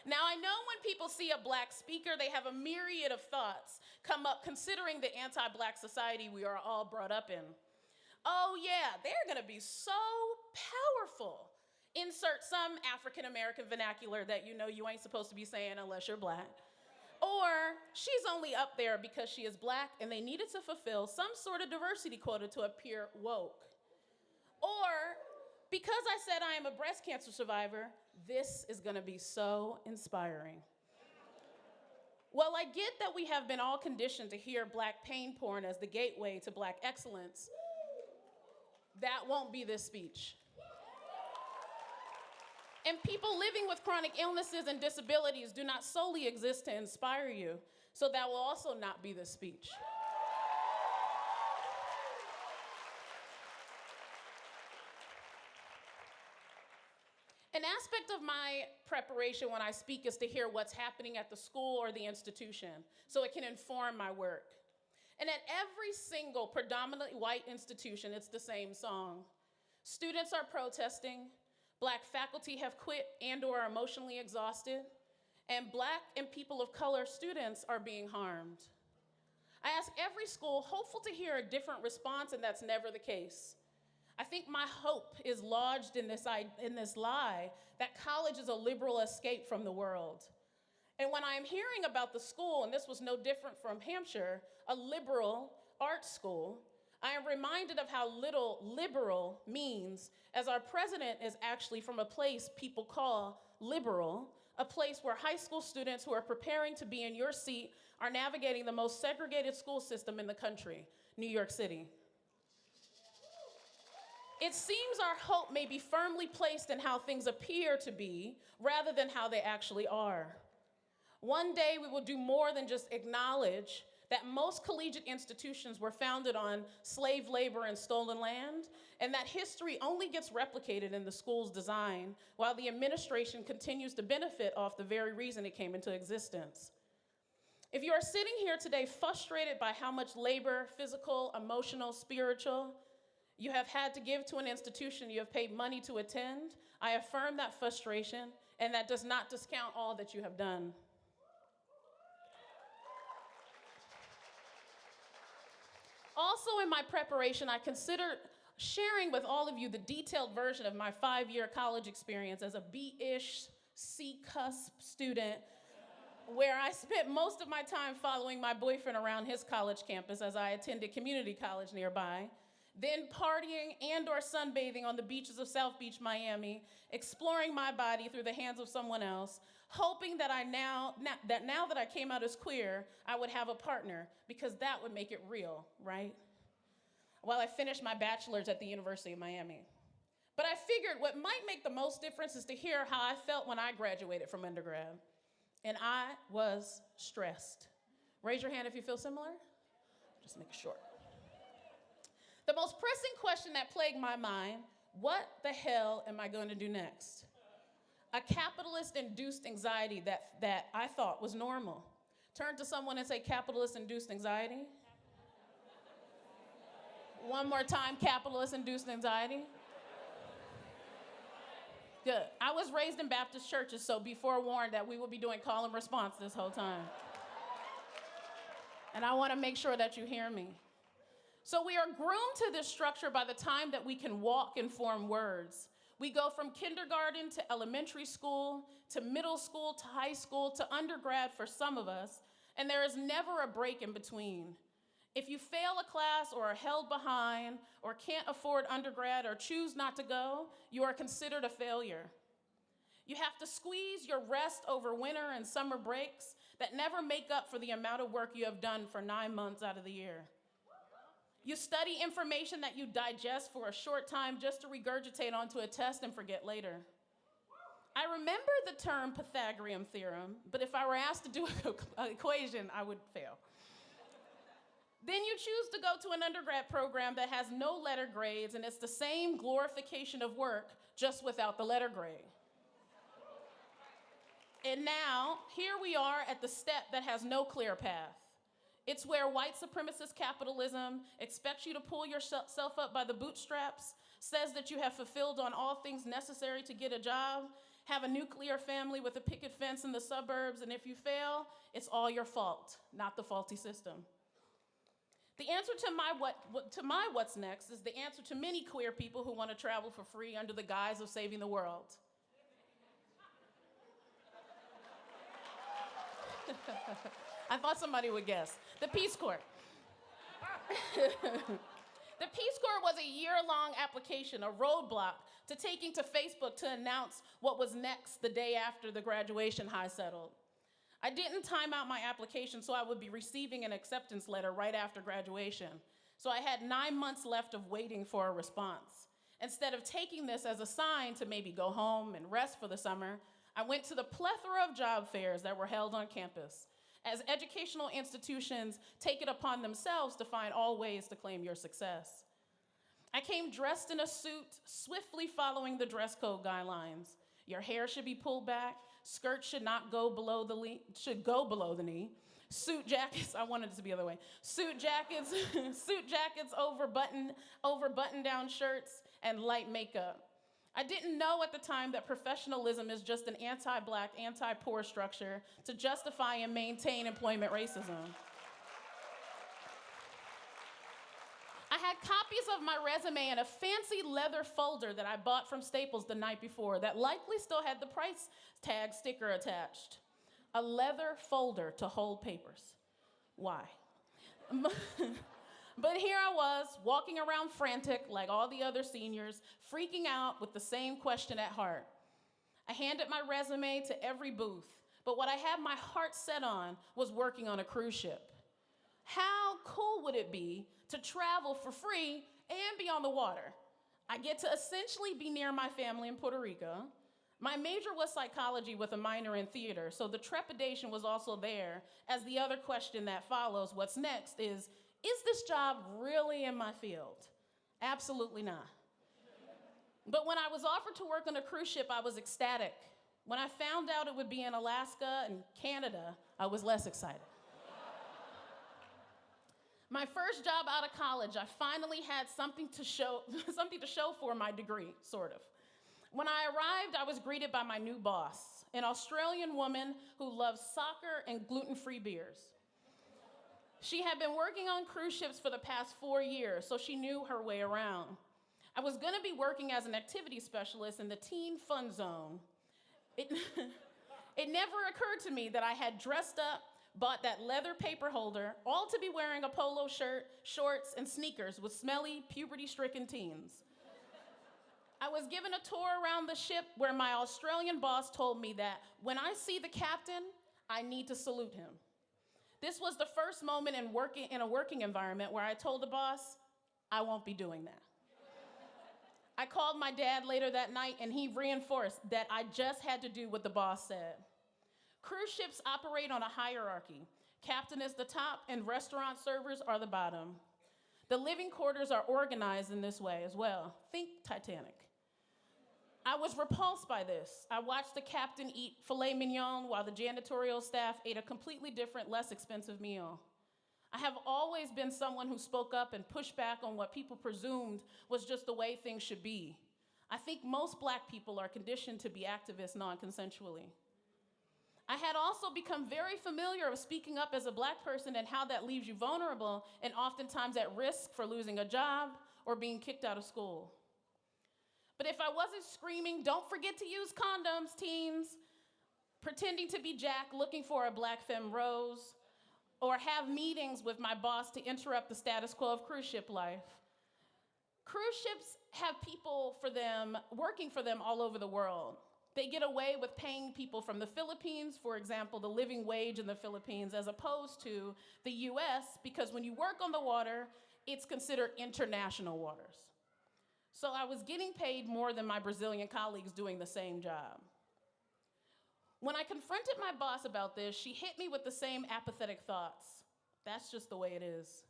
Now, I know when people see a Black speaker, they have a myriad of thoughts come up considering the anti-Black society we are all brought up in. Oh yeah, they're gonna be so powerful. Insert some African-American vernacular that you know you ain't supposed to be saying unless you're Black. Or she's only up there because she is Black and they needed to fulfill some sort of diversity quota to appear woke. Or because I said I am a breast cancer survivor, this is gonna be so inspiring. Well, I get that we have been all conditioned to hear Black pain porn as the gateway to Black excellence. That won't be this speech. And people living with chronic illnesses and disabilities do not solely exist to inspire you, so that will also not be this speech. An aspect of my preparation when I speak is to hear what's happening at the school or the institution, so it can inform my work. And at every single predominantly white institution, it's the same song. Students are protesting, Black faculty have quit and or are emotionally exhausted, and Black and people of color students are being harmed. I ask every school, hopeful to hear a different response, and that's never the case. I think my hope is lodged in this lie that college is a liberal escape from the world. And when I'm hearing about the school, and this was no different from Hampshire, a liberal art school, I am reminded of how little liberal means, as our president is actually from a place people call liberal, a place where high school students who are preparing to be in your seat are navigating the most segregated school system in the country, New York City. It seems our hope may be firmly placed in how things appear to be rather than how they actually are. One day we will do more than just acknowledge that most collegiate institutions were founded on slave labor and stolen land, and that history only gets replicated in the school's design, while the administration continues to benefit off the very reason it came into existence. If you are sitting here today frustrated by how much labor, physical, emotional, spiritual, you have had to give to an institution you have paid money to attend, I affirm that frustration, and that does not discount all that you have done. Also in my preparation, I considered sharing with all of you the detailed version of my 5-year college experience as a B-ish, C-cusp student, where I spent most of my time following my boyfriend around his college campus as I attended community college nearby, then partying and or sunbathing on the beaches of South Beach, Miami, exploring my body through the hands of someone else, hoping that now that I came out as queer, I would have a partner, because that would make it real, right? While I finished my bachelor's at the University of Miami. But I figured what might make the most difference is to hear how I felt when I graduated from undergrad. And I was stressed. Raise your hand if you feel similar. Just make it short. The most pressing question that plagued my mind what the hell am I going to do next? A capitalist-induced anxiety that I thought was normal. Turn to someone and say, capitalist-induced anxiety. One more time, capitalist-induced anxiety. Good. I was raised in Baptist churches, so be forewarned that we will be doing call and response this whole time. And I want to make sure that you hear me. So we are groomed to this structure by the time that we can walk and form words. We go from kindergarten to elementary school, to middle school, to high school, to undergrad for some of us, and there is never a break in between. If you fail a class or are held behind or can't afford undergrad or choose not to go, you are considered a failure. You have to squeeze your rest over winter and summer breaks that never make up for the amount of work you have done for 9 months out of the year. You study information that you digest for a short time just to regurgitate onto a test and forget later. I remember the term Pythagorean theorem, but if I were asked to do an equation, I would fail. Then you choose to go to an undergrad program that has no letter grades, and it's the same glorification of work, just without the letter grade. And now, here we are at the step that has no clear path. It's where white supremacist capitalism expects you to pull yourself up by the bootstraps, says that you have fulfilled on all things necessary to get a job, have a nuclear family with a picket fence in the suburbs, and if you fail, it's all your fault, not the faulty system. The answer to my what's next is the answer to many queer people who want to travel for free under the guise of saving the world. I thought somebody would guess. The Peace Corps. The Peace Corps was a year-long application, a roadblock to taking to Facebook to announce what was next the day after the graduation high settled. I didn't time out my application, so I would be receiving an acceptance letter right after graduation. So I had 9 months left of waiting for a response. Instead of taking this as a sign to maybe go home and rest for the summer, I went to the plethora of job fairs that were held on campus, as educational institutions take it upon themselves to find all ways to claim your success. I came dressed in a suit, swiftly following the dress code guidelines. Your hair should be pulled back, skirts should not go below the knee. Suit jackets, I wanted it to be the other way. Suit jackets over button-down shirts, and light makeup. I didn't know at the time that professionalism is just an anti-black, anti-poor structure to justify and maintain employment racism. I had copies of my resume in a fancy leather folder that I bought from Staples the night before that likely still had the price tag sticker attached. A leather folder to hold papers. Why? But here I was, walking around frantic like all the other seniors, freaking out with the same question at heart. I handed my resume to every booth, but what I had my heart set on was working on a cruise ship. How cool would it be to travel for free and be on the water? I get to essentially be near my family in Puerto Rico. My major was psychology with a minor in theater, so the trepidation was also there, as the other question that follows, what's next, is this job really in my field? Absolutely not. But when I was offered to work on a cruise ship, I was ecstatic. When I found out it would be in Alaska and Canada, I was less excited. My first job out of college, I finally had something to show for my degree, sort of. When I arrived, I was greeted by my new boss, an Australian woman who loves soccer and gluten-free beers. She had been working on cruise ships for the past 4 years, so she knew her way around. I was gonna be working as an activity specialist in the teen fun zone. It never occurred to me that I had dressed up, bought that leather paper holder, all to be wearing a polo shirt, shorts, and sneakers with smelly, puberty-stricken teens. I was given a tour around the ship where my Australian boss told me that when I see the captain, I need to salute him. This was the first moment in a working environment where I told the boss, I won't be doing that. I called my dad later that night, and he reinforced that I just had to do what the boss said. Cruise ships operate on a hierarchy. Captain is the top, and restaurant servers are the bottom. The living quarters are organized in this way as well. Think Titanic. I was repulsed by this. I watched the captain eat filet mignon while the janitorial staff ate a completely different, less expensive meal. I have always been someone who spoke up and pushed back on what people presumed was just the way things should be. I think most Black people are conditioned to be activists non-consensually. I had also become very familiar with speaking up as a Black person and how that leaves you vulnerable and oftentimes at risk for losing a job or being kicked out of school. But if I wasn't screaming, "Don't forget to use condoms, teens," pretending to be Jack looking for a Black femme rose, or have meetings with my boss to interrupt the status quo of cruise ship life. Cruise ships have people working for them all over the world. They get away with paying people from the Philippines, for example, the living wage in the Philippines, as opposed to the US, because when you work on the water, it's considered international waters. So I was getting paid more than my Brazilian colleagues doing the same job. When I confronted my boss about this, she hit me with the same apathetic thoughts. That's just the way it is.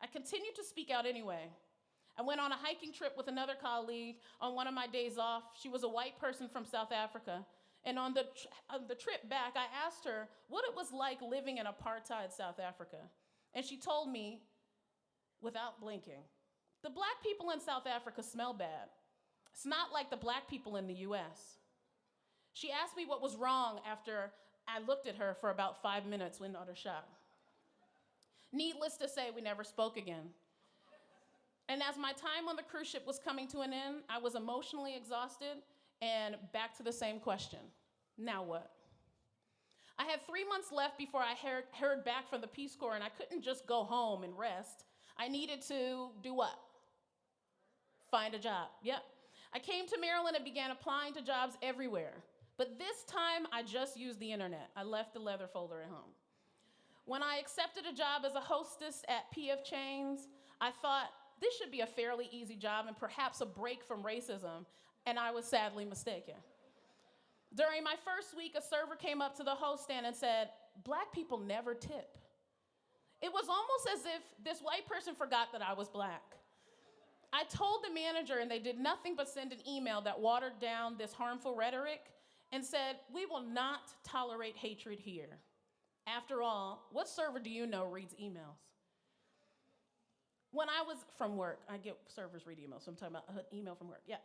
I continued to speak out anyway. I went on a hiking trip with another colleague on one of my days off. She was a white person from South Africa. And on the trip back, I asked her what it was like living in apartheid South Africa. And she told me, without blinking, "The Black people in South Africa smell bad. It's not like the Black people in the US." She asked me what was wrong after I looked at her for about 5 minutes in utter shock. Needless to say, we never spoke again. And as my time on the cruise ship was coming to an end, I was emotionally exhausted and back to the same question. Now what? I had 3 months left before I heard back from the Peace Corps, and I couldn't just go home and rest. I needed to do what? Find a job. Yep. I came to Maryland and began applying to jobs everywhere. But this time, I just used the internet. I left the leather folder at home. When I accepted a job as a hostess at P.F. Chang's, I thought this should be a fairly easy job and perhaps a break from racism, and I was sadly mistaken. During my first week, a server came up to the host stand and said, "Black people never tip." It was almost as if this white person forgot that I was Black. I told the manager, and they did nothing but send an email that watered down this harmful rhetoric and said, "We will not tolerate hatred here." After all, what server do you know reads emails? When I was from work, I get servers read emails, so I'm talking about an email from work, yeah.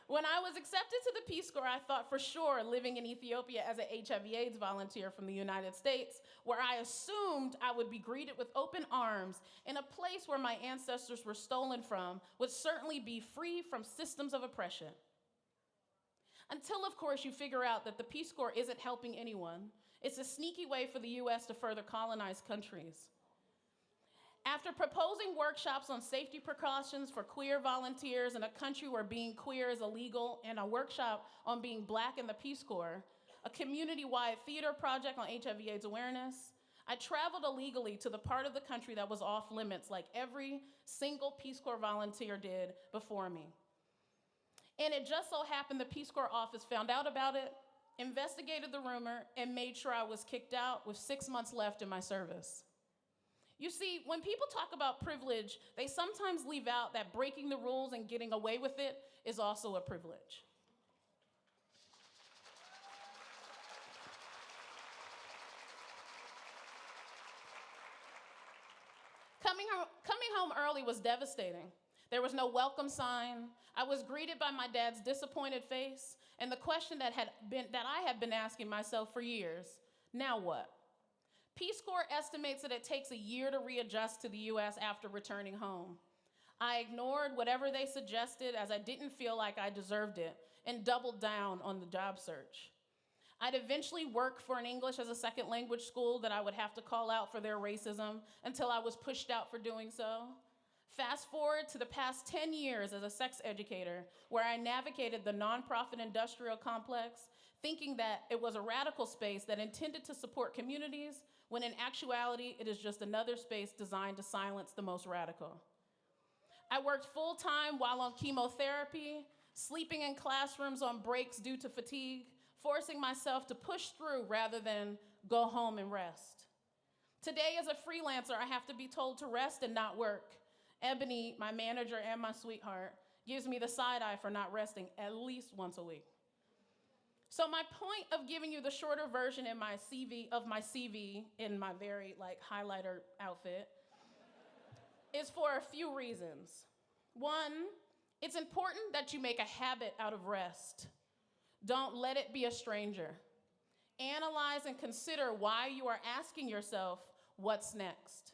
When I was accepted to the Peace Corps, I thought for sure living in Ethiopia as an HIV/AIDS volunteer from the United States, where I assumed I would be greeted with open arms in a place where my ancestors were stolen from, would certainly be free from systems of oppression. Until, of course, you figure out that the Peace Corps isn't helping anyone. It's a sneaky way for the US to further colonize countries. After proposing workshops on safety precautions for queer volunteers in a country where being queer is illegal, and a workshop on being Black in the Peace Corps, a community-wide theater project on HIV/AIDS awareness, I traveled illegally to the part of the country that was off limits, like every single Peace Corps volunteer did before me. And it just so happened the Peace Corps office found out about it, investigated the rumor, and made sure I was kicked out with 6 months left in my service. You see, when people talk about privilege, they sometimes leave out that breaking the rules and getting away with it is also a privilege. Coming home early was devastating. There was no welcome sign. I was greeted by my dad's disappointed face and the question that I had been asking myself for years: now what? Peace Corps estimates that it takes a year to readjust to the US after returning home. I ignored whatever they suggested, as I didn't feel like I deserved it, and doubled down on the job search. I'd eventually work for an English as a second language school that I would have to call out for their racism until I was pushed out for doing so. Fast forward to the past 10 years as a sex educator, where I navigated the nonprofit industrial complex, thinking that it was a radical space that intended to support communities, when in actuality, it is just another space designed to silence the most radical. I worked full-time while on chemotherapy, sleeping in classrooms on breaks due to fatigue, forcing myself to push through rather than go home and rest. Today, as a freelancer, I have to be told to rest and not work. Ebony, my manager and my sweetheart, gives me the side eye for not resting at least once a week. So my point of giving you the shorter version in my CV in my very highlighter outfit is for a few reasons. One, it's important that you make a habit out of rest. Don't let it be a stranger. Analyze and consider why you are asking yourself, what's next?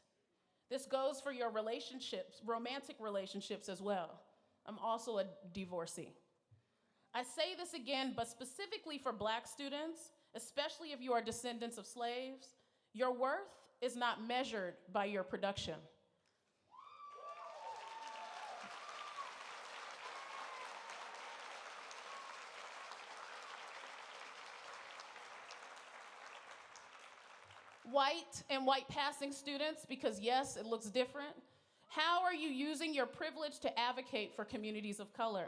This goes for your relationships, romantic relationships as well. I'm also a divorcee. I say this again, but specifically for Black students, especially if you are descendants of slaves, your worth is not measured by your production. White and white passing students, because yes, it looks different. How are you using your privilege to advocate for communities of color?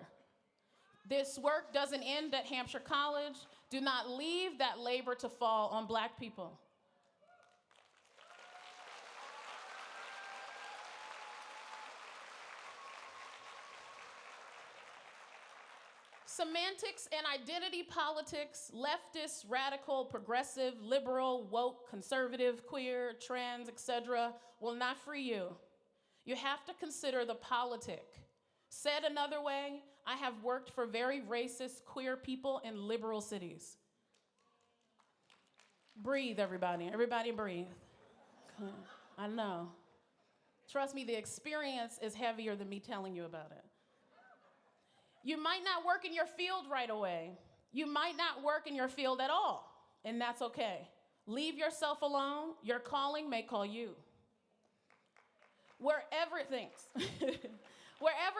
This work doesn't end at Hampshire College. Do not leave that labor to fall on Black people. Semantics and identity politics, leftist, radical, progressive, liberal, woke, conservative, queer, trans, etc., will not free you. You have to consider the politic. Said another way, I have worked for very racist, queer people in liberal cities. Breathe, everybody. Everybody breathe. I know. Trust me, the experience is heavier than me telling you about it. You might not work in your field right away. You might not work in your field at all, and that's okay. Leave yourself alone. Your calling may call you. Wherever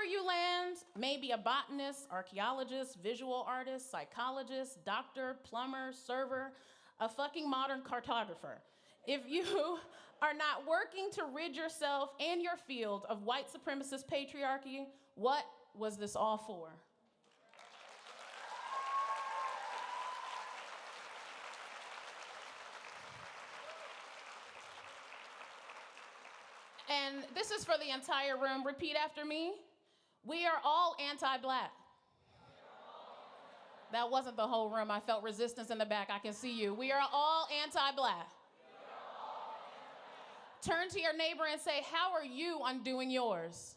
you land, maybe a botanist, archaeologist, visual artist, psychologist, doctor, plumber, server, a fucking modern cartographer. If you are not working to rid yourself and your field of white supremacist patriarchy, what was this all for? And this is for the entire room. Repeat after me. We are all anti-Black. That wasn't the whole room. I felt resistance in the back. I can see you. We are all anti-Black. Turn to your neighbor and say, how are you undoing yours?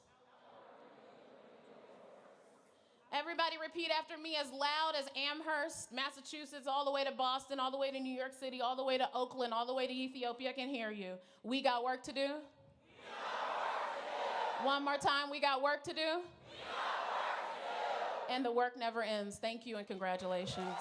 Everybody repeat after me as loud as Amherst, Massachusetts, all the way to Boston, all the way to New York City, all the way to Oakland, all the way to Ethiopia. I can hear you. We got work to do? One more time, we got work to do? And the work never ends. Thank you and congratulations.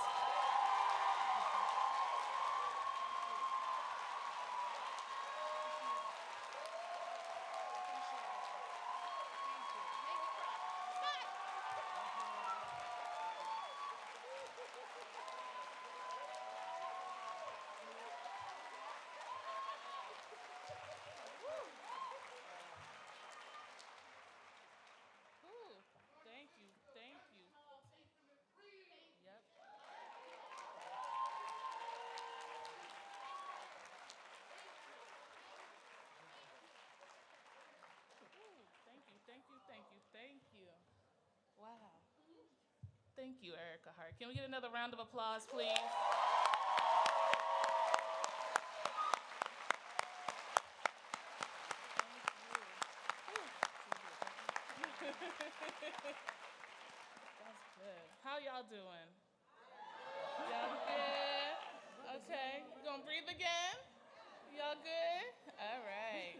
Thank you. Yep. Thank you. Wow. Thank you, Erica Hart. Can we get another round of applause, please? That's good. How y'all doing? Y'all good? Okay. You gonna breathe again? Y'all good? All right.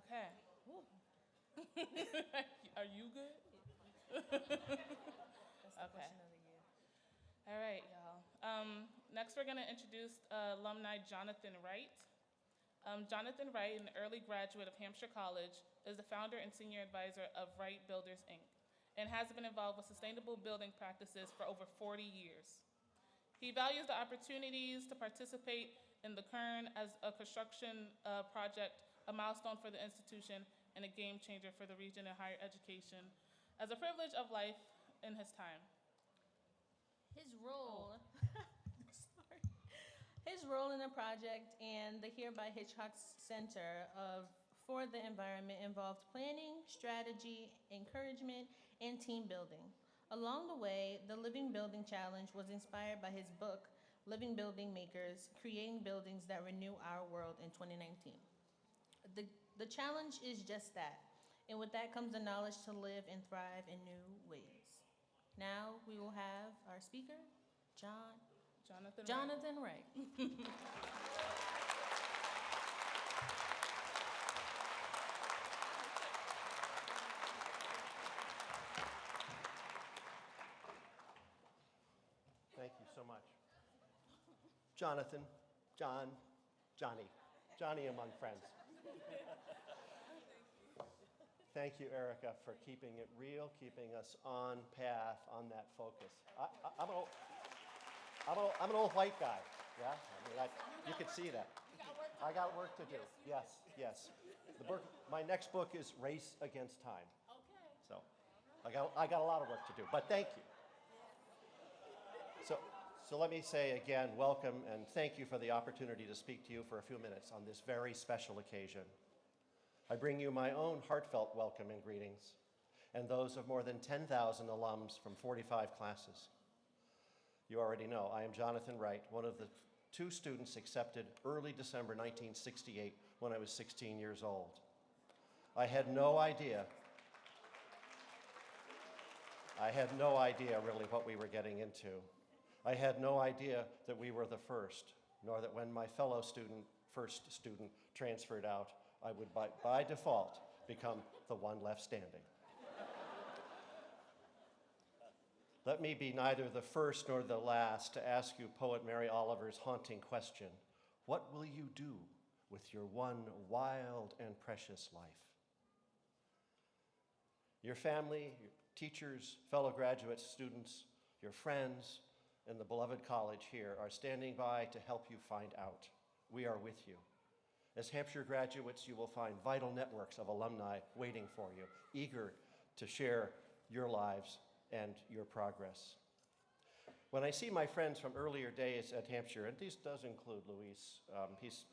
Okay. Are you good? Okay. All right, y'all. Next, we're gonna introduce alumni Jonathan Wright. Jonathan Wright, an early graduate of Hampshire College, is the founder and senior advisor of Wright Builders, Inc., and has been involved with sustainable building practices for over 40 years. He values the opportunities to participate in the Kern as a construction project, a milestone for the institution, and a game changer for the region in higher education, as a privilege of life in his time. His role, his His role in the project and the Hereby Hitchcock Center for the Environment involved planning, strategy, encouragement, and team building. Along the way, the Living Building Challenge was inspired by his book, Living Building Makers, Creating Buildings That Renew Our World in 2019. The challenge is just that, and with that comes the knowledge to live and thrive in new ways. Now we will have our speaker, Jonathan Wright. Thank you so much. Jonathan, Johnny among friends. Thank you, Erica, for keeping it real, keeping us on path, on that focus. I'm an old white guy, yeah? I mean, you could see that. I got work to do. Yes. My next book is Race Against Time. Okay. So I got a lot of work to do, but thank you. So let me say again, welcome and thank you for the opportunity to speak to you for a few minutes on this very special occasion. I bring you my own heartfelt welcome and greetings, and those of more than 10,000 alums from 45 classes. You already know, I am Jonathan Wright, one of the 2 students accepted early December 1968 when I was 16 years old. I had no idea really what we were getting into. I had no idea that we were the first, nor that when my fellow first student transferred out, I would by default become the one left standing. Let me be neither the first nor the last to ask you poet Mary Oliver's haunting question, what will you do with your one wild and precious life? Your family, your teachers, fellow graduates, students, your friends, and the beloved college here are standing by to help you find out. We are with you. As Hampshire graduates, you will find vital networks of alumni waiting for you, eager to share your lives and your progress. When I see my friends from earlier days at Hampshire, and this does include Luis, he's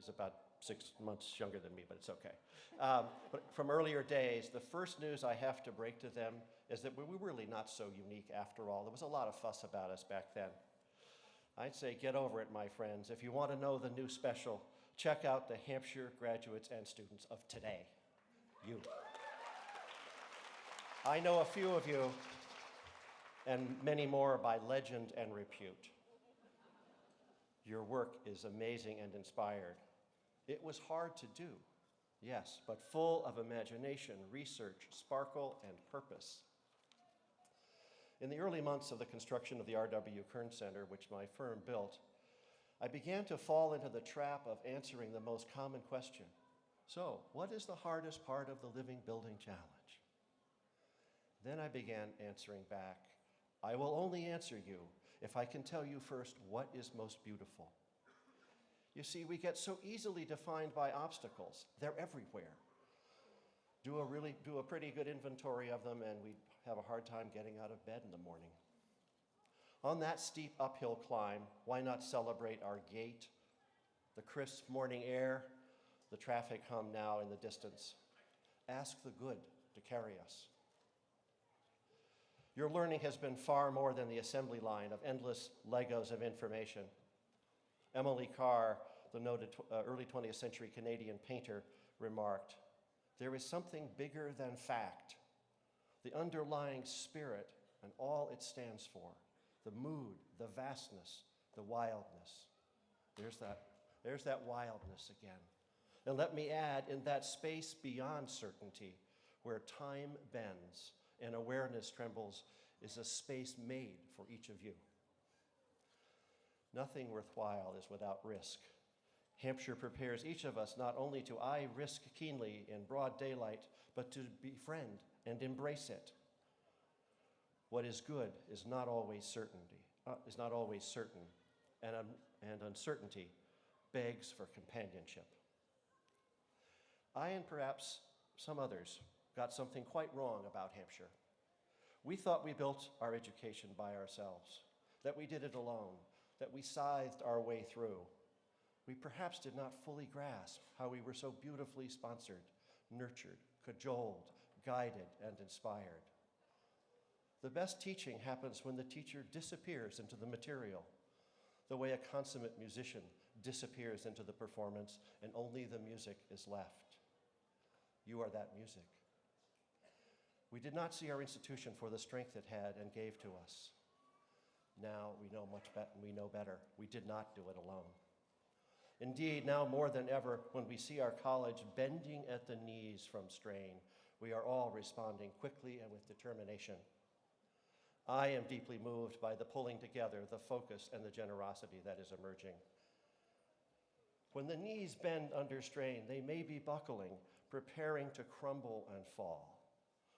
about 6 months younger than me, but it's okay. But from earlier days, the first news I have to break to them is that we were really not so unique after all. There was a lot of fuss about us back then. I'd say get over it, my friends. If you want to know the new special, check out the Hampshire graduates and students of today. You. I know a few of you, and many more by legend and repute. Your work is amazing and inspired. It was hard to do, yes, but full of imagination, research, sparkle, and purpose. In the early months of the construction of the R.W. Kern Center, which my firm built, I began to fall into the trap of answering the most common question. So, what is the hardest part of the Living Building Challenge? Then I began answering back. I will only answer you if I can tell you first what is most beautiful. You see, we get so easily defined by obstacles. They're everywhere. Do a pretty good inventory of them, and we have a hard time getting out of bed in the morning. On that steep uphill climb, why not celebrate our gait, the crisp morning air, the traffic hum now in the distance? Ask the good to carry us. Your learning has been far more than the assembly line of endless Legos of information. Emily Carr, the noted early 20th century Canadian painter, remarked, "There is something bigger than fact, the underlying spirit and all it stands for, the mood, the vastness, the wildness." There's that wildness again. And let me add, in that space beyond certainty, where time bends and awareness trembles, is a space made for each of you. Nothing worthwhile is without risk. Hampshire prepares each of us not only to eye risk keenly in broad daylight, but to befriend and embrace it. What is good is not always certain, and uncertainty begs for companionship. I and perhaps some others got something quite wrong about Hampshire. We thought we built our education by ourselves, that we did it alone, that we scythed our way through. We perhaps did not fully grasp how we were so beautifully sponsored, nurtured, cajoled, guided, and inspired. The best teaching happens when the teacher disappears into the material, the way a consummate musician disappears into the performance and only the music is left. You are that music. We did not see our institution for the strength it had and gave to us. Now we know better. We did not do it alone. Indeed, now more than ever, when we see our college bending at the knees from strain, we are all responding quickly and with determination. I am deeply moved by the pulling together, the focus, and the generosity that is emerging. When the knees bend under strain, they may be buckling, preparing to crumble and fall.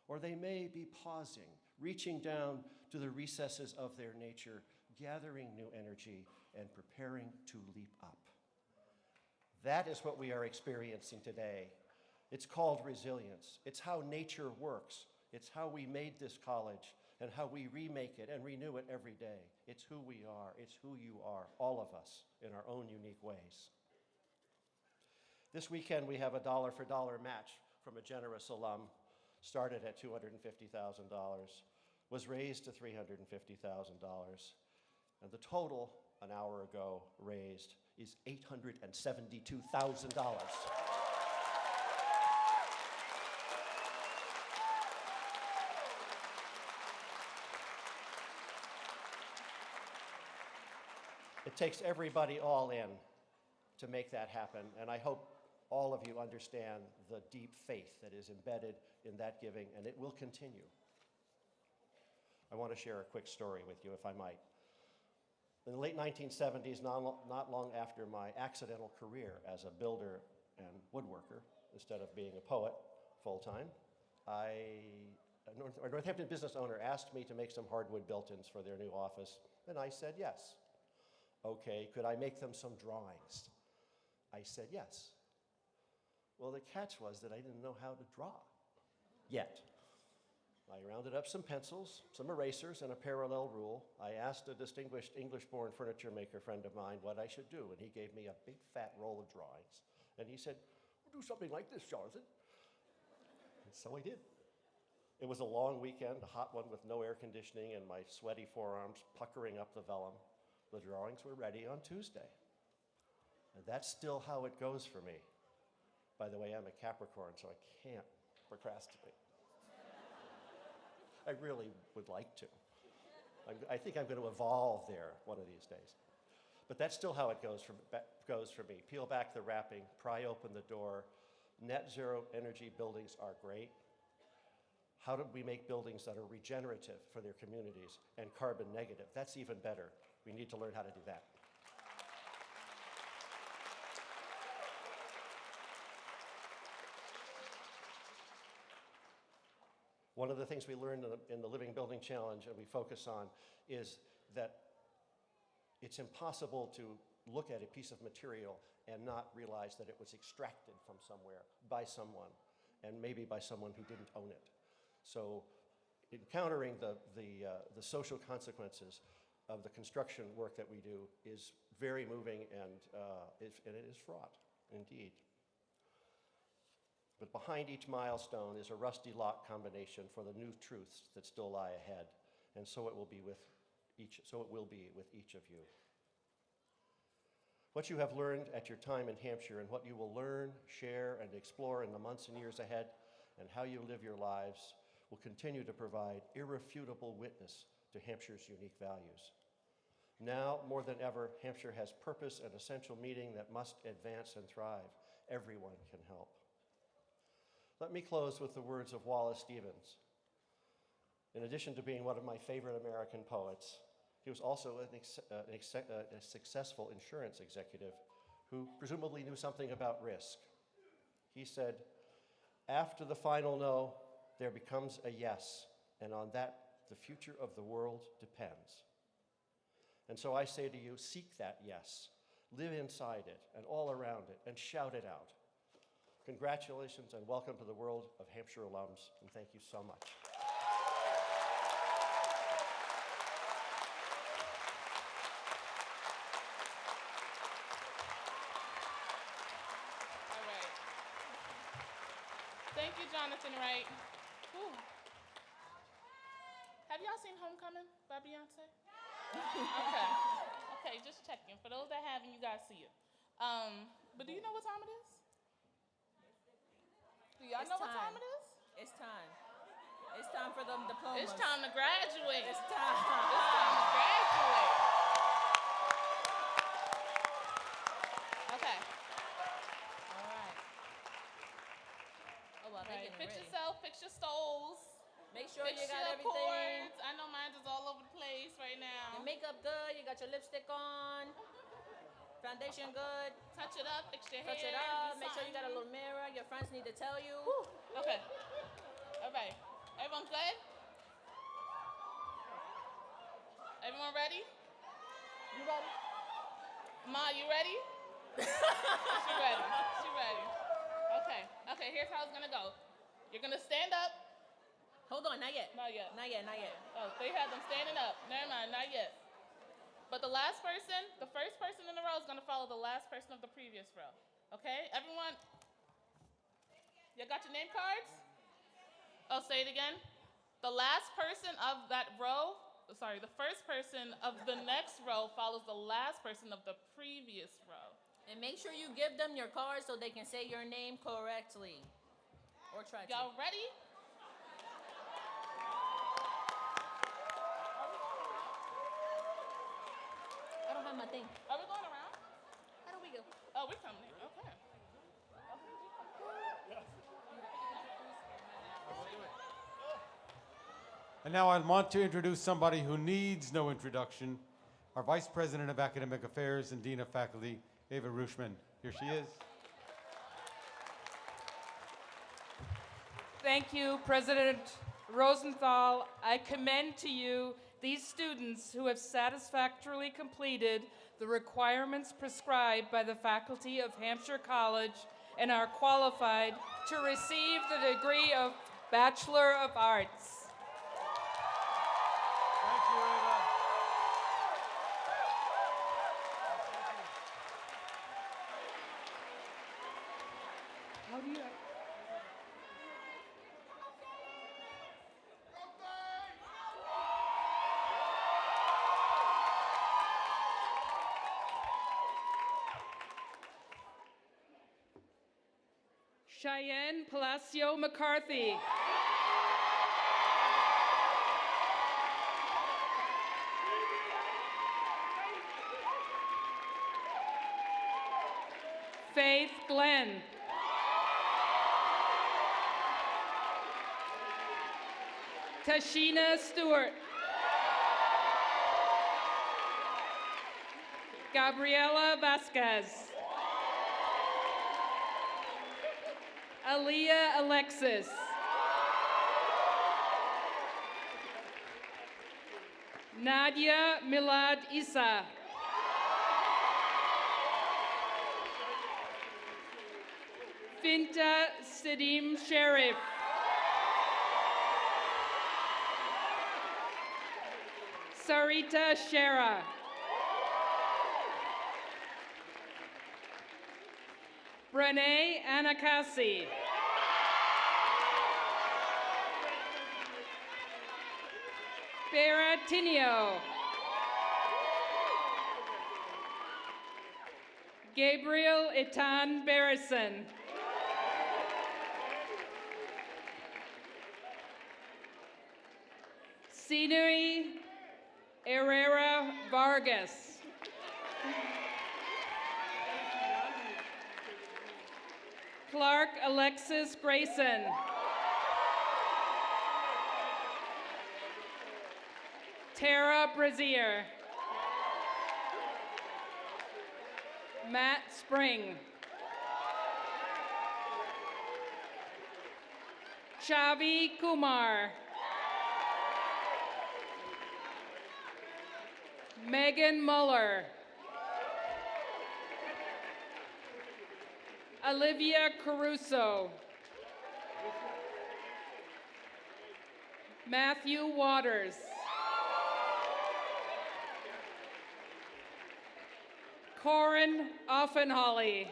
Or they may be pausing, reaching down to the recesses of their nature, gathering new energy, and preparing to leap up. That is what we are experiencing today. It's called resilience. It's how nature works. It's how we made this college and how we remake it and renew it every day. It's who we are. It's who you are, all of us, in our own unique ways. This weekend, we have a dollar-for-dollar match from a generous alum, started at $250,000, was raised to $350,000, and the total, an hour ago, raised is $872,000. It takes everybody all in to make that happen, and I hope all of you understand the deep faith that is embedded in that giving, and it will continue. I want to share a quick story with you, if I might. In the late 1970s, not long after my accidental career as a builder and woodworker, instead of being a poet full-time, a Northampton business owner asked me to make some hardwood built-ins for their new office, and I said yes. Okay, could I make them some drawings? I said yes. Well, the catch was that I didn't know how to draw yet. I rounded up some pencils, some erasers, and a parallel rule. I asked a distinguished English-born furniture maker friend of mine what I should do, and he gave me a big fat roll of drawings. And he said, "We'll do something like this, Jonathan." And so I did. It was a long weekend, a hot one with no air conditioning and my sweaty forearms puckering up the vellum. The drawings were ready on Tuesday. And that's still how it goes for me. By the way, I'm a Capricorn, so I can't procrastinate. I really would like to. I think I'm going to evolve there one of these days. But that's still how it goes for me. Peel back the wrapping, pry open the door. Net zero energy buildings are great. How do we make buildings that are regenerative for their communities and carbon negative? That's even better. We need to learn how to do that. One of the things we learned in the Living Building Challenge and we focus on is that it's impossible to look at a piece of material and not realize that it was extracted from somewhere by someone, and maybe by someone who didn't own it. So encountering the social consequences of the construction work that we do is very moving, and it is fraught, indeed. But behind each milestone is a rusty lock combination for the new truths that still lie ahead, and so it will be with each of you. What you have learned at your time in Hampshire and what you will learn, share, and explore in the months and years ahead, and how you live your lives will continue to provide irrefutable witness to Hampshire's unique values. Now, more than ever, Hampshire has purpose and essential meaning that must advance and thrive. Everyone can help. Let me close with the words of Wallace Stevens. In addition to being one of my favorite American poets, he was also a successful insurance executive who presumably knew something about risk. He said, "After the final no, there becomes a yes, and on that, the future of the world depends." And so I say to you, seek that yes, live inside it and all around it, and shout it out. Congratulations and welcome to the world of Hampshire alums, and thank you so much. Thank you, Jonathan Wright. Whew. Have y'all seen Homecoming by Beyonce? Okay. Okay, just checking. For those that haven't, you guys see it. But do you know what time it is? Do y'all know what time it is? It's time. It's time for them diplomas. It's time to graduate. It's time. It's time to graduate. Okay. All right. Oh, well, Right. they're Fix getting ready. yourself, fix your stoles. Make sure Fix you got your everything. cords. I know mine is all over the place right now. Your makeup good. You got your lipstick on. Foundation good. Touch it up, fix your Touch hair. it up. do Make sure you got a something. little mirror. Your friends need to tell you. Okay. All right. Everyone good? Everyone ready? You ready? Ma, you ready? She ready. She ready. Okay. Okay, here's how it's gonna go. You're gonna stand up. Hold on, not yet. Not yet. Not yet, not yet. Oh, they have them standing up. Never mind, not yet. But the last person, the first person in the row is gonna follow the last person of the previous row. Okay? Everyone, you got your name cards? Oh, say it again. The last person of that row, sorry, the first person of the next row follows the last person of the previous row. And make sure you give them your card so they can say your name correctly. Or try to. Y'all ready? I don't have my thing. Are we going around? How do we go? Oh, we're coming in. Okay. And now I want to introduce somebody who needs no introduction, our Vice President of Academic Affairs and Dean of Faculty, Ava Rushman. Here she is. Thank you, President Rosenthal. I commend to you these students who have satisfactorily completed the requirements prescribed by the faculty of Hampshire College and are qualified to receive the degree of Bachelor of Arts. Thank you, Ava. How do you? Cheyenne Palacio McCarthy. Faith Glenn. Tashina Stewart. Gabriela Vasquez. Aaliyah Alexis. Nadia Milad Isa. Finta Sidim Sharif. Sarita Shera. Brene Anacasi. Baratinio. Gabriel Itan Barrison. Sinui Herrera Vargas. Clark Alexis Grayson. Tara Brazier. Matt Spring. Chavi Kumar. Megan Muller. Olivia Caruso. Matthew Waters. Corin Offenholly.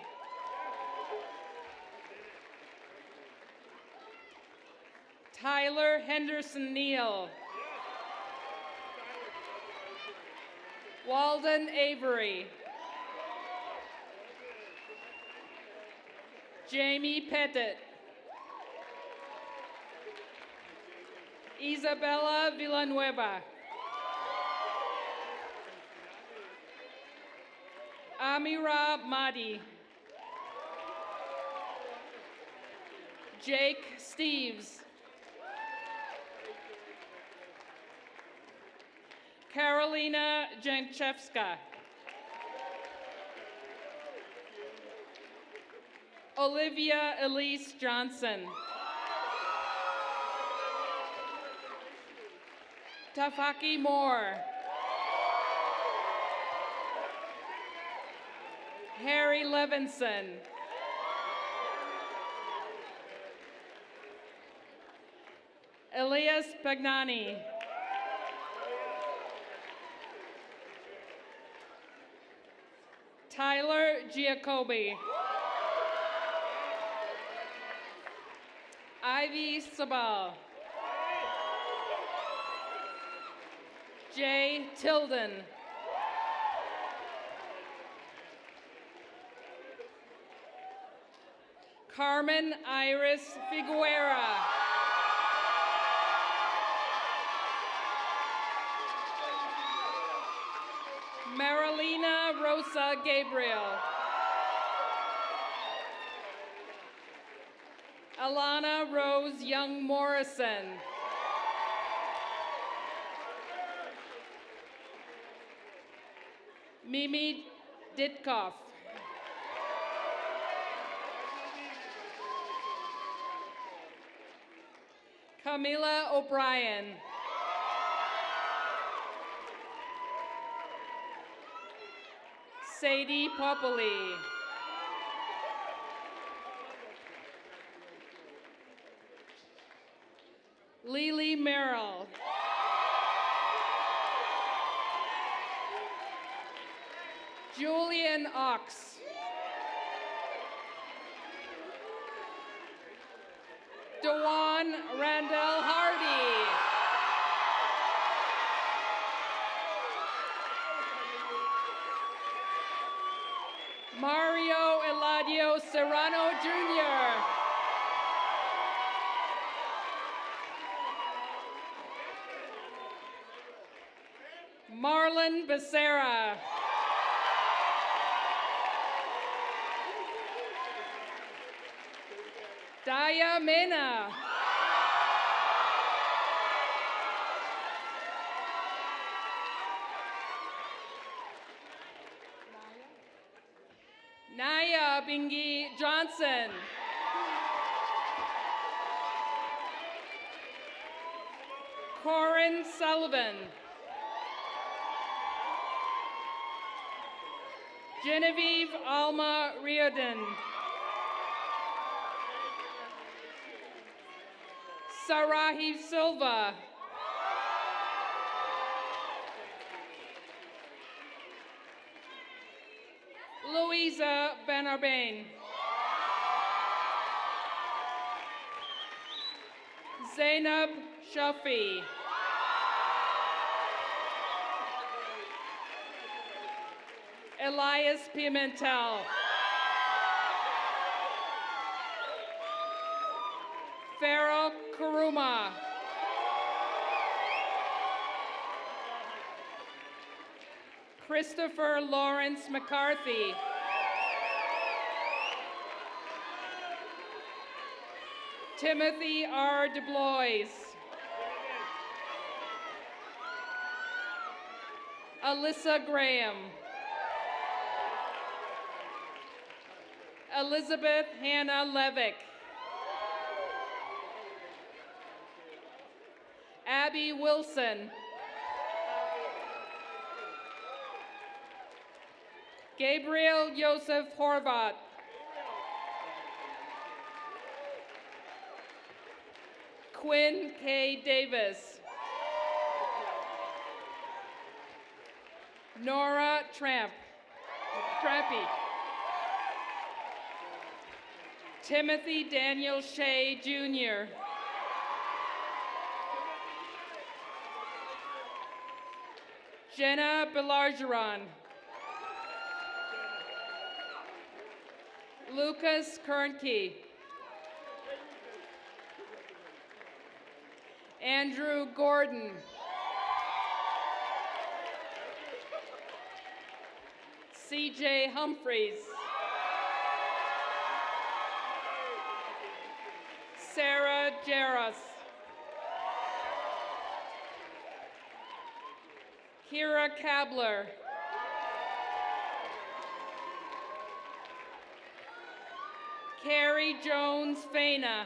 Tyler Henderson Neal. Walden Avery. Jamie Pettit. Isabella Villanueva. Amira Mahdi. Jake Steves. Carolina Janchevska. Olivia Elise Johnson. Tafaki Moore. Harry Levinson. Elias Pagnani. Tyler Giacobbe. Ivy Sabal. Jay Tilden. Carmen Iris Figuera. Marilena Rosa Gabriel. Alana Rose Young Morrison. Mimi Ditkoff. Camila O'Brien. Sadie Popoli. Lily Merrill. Julian Ox. Dewan Randall Hardy. Mario Eladio Serrano Jr. Marlon Becerra. Daya Mena. Naya Bingi Johnson. Corin Sullivan. Genevieve Alma Riordan. Sarahi Silva. Louisa Benarbain. Zainab Shafi. Elias Pimentel. Farrell Kuruma. Christopher Lawrence McCarthy. Timothy R. DeBlois. Alyssa Graham. Elizabeth Hannah Levick. Abby Wilson. Gabriel Joseph Horvat. Quinn K. Davis. Nora Trampy. Timothy Daniel Shea Jr. Jenna Belargeron. Lucas Kernke. Andrew Gordon. CJ Humphreys. Sarah Jarras. Kira Kabler. Carrie Jones Faina.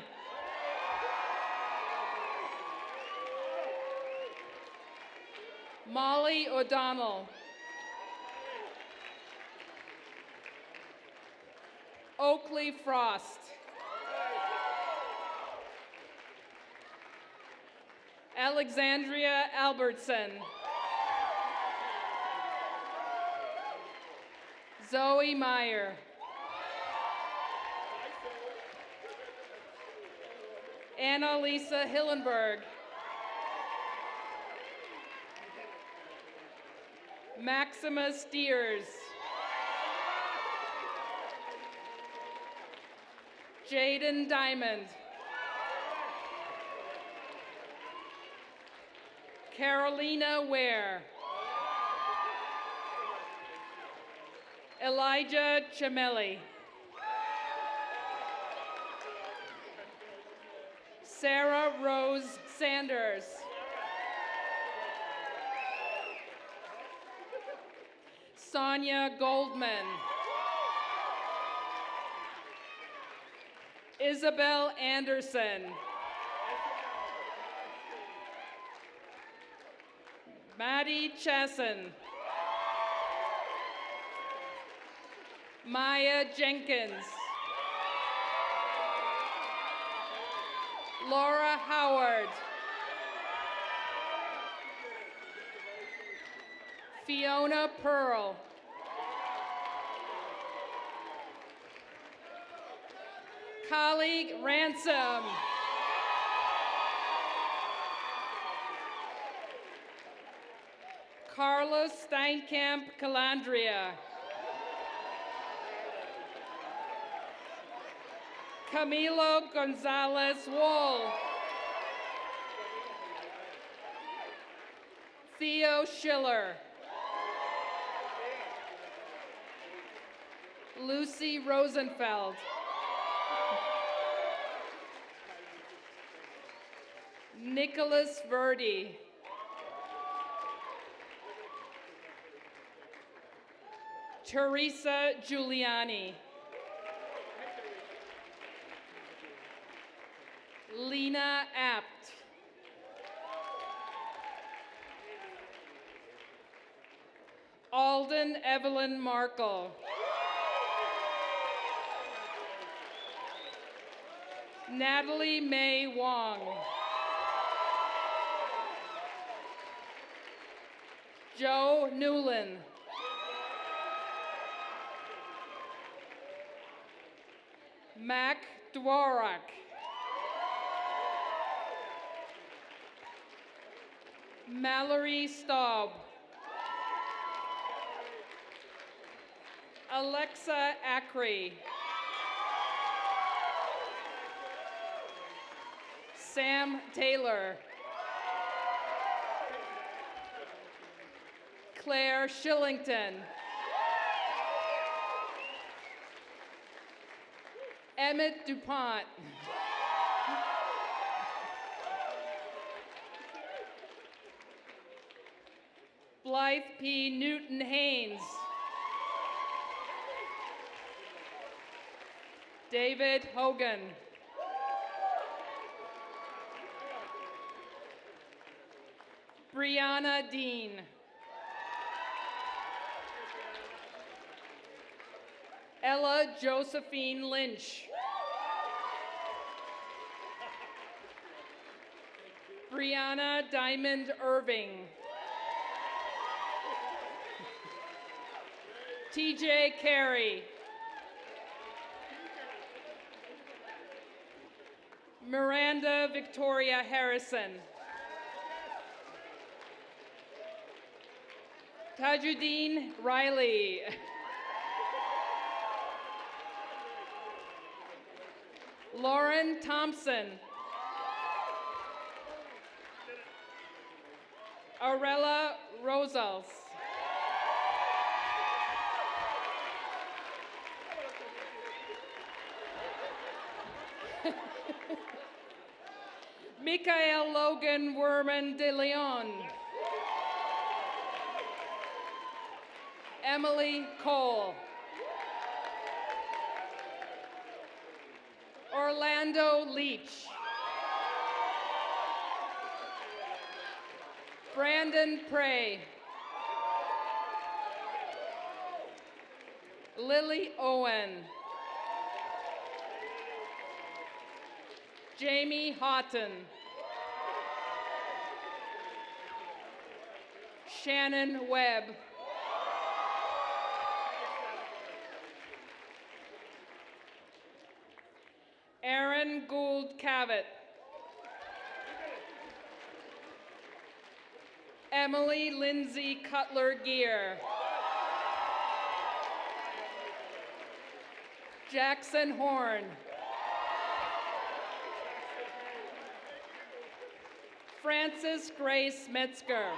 Molly O'Donnell. Oakley Frost. Alexandria Albertson. Zoe Meyer. Annalisa Hillenberg. Maximus Steers. Jaden Diamond. Carolina Ware. Elijah Chamelli. Sarah Rose Sanders. Sonia Goldman. Isabel Anderson. Maddie Chasson. Maya Jenkins. Laura Howard. Fiona Pearl. Colleague Ransom. Carlos Steinkamp Calandria. Camilo Gonzalez Wool. Theo Schiller. Lucy Rosenfeld. Nicholas Verdi. Teresa Giuliani. Lena Apt. Alden Evelyn Markle. Natalie Mae Wong. Joe Newland. Mac Dworak. Mallory Staub. Alexa Ackrey. Sam Taylor. Claire Shillington. Emmett DuPont. Blythe P. Newton Haynes. David Hogan. Brianna Dean. Ella Josephine Lynch. Brianna Diamond Irving. TJ Carey. Miranda Victoria Harrison. Tajuddin Riley. Lauren Thompson. Arella Rosals. Mikael Logan Werman de Leon. Emily Cole. Orlando Leach. Brandon Prey. Lily Owen. Jamie Houghton. Shannon Webb. Aaron Gould Cavett. Emily Lindsay Cutler Gear. Jackson Horn. Frances Grace Metzger.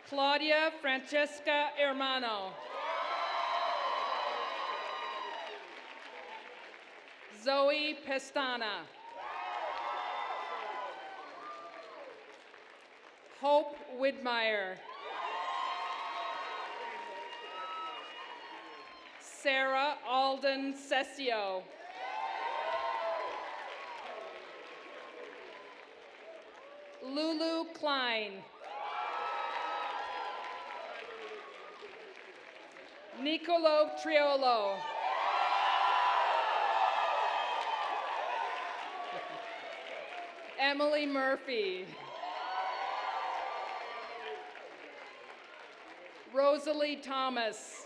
Claudia Francesca Hermano. Zoe Pestana. Hope Widmeyer. Sarah Alden Sessio. Lulu Klein. Nicolo Triolo. Emily Murphy. Rosalie Thomas.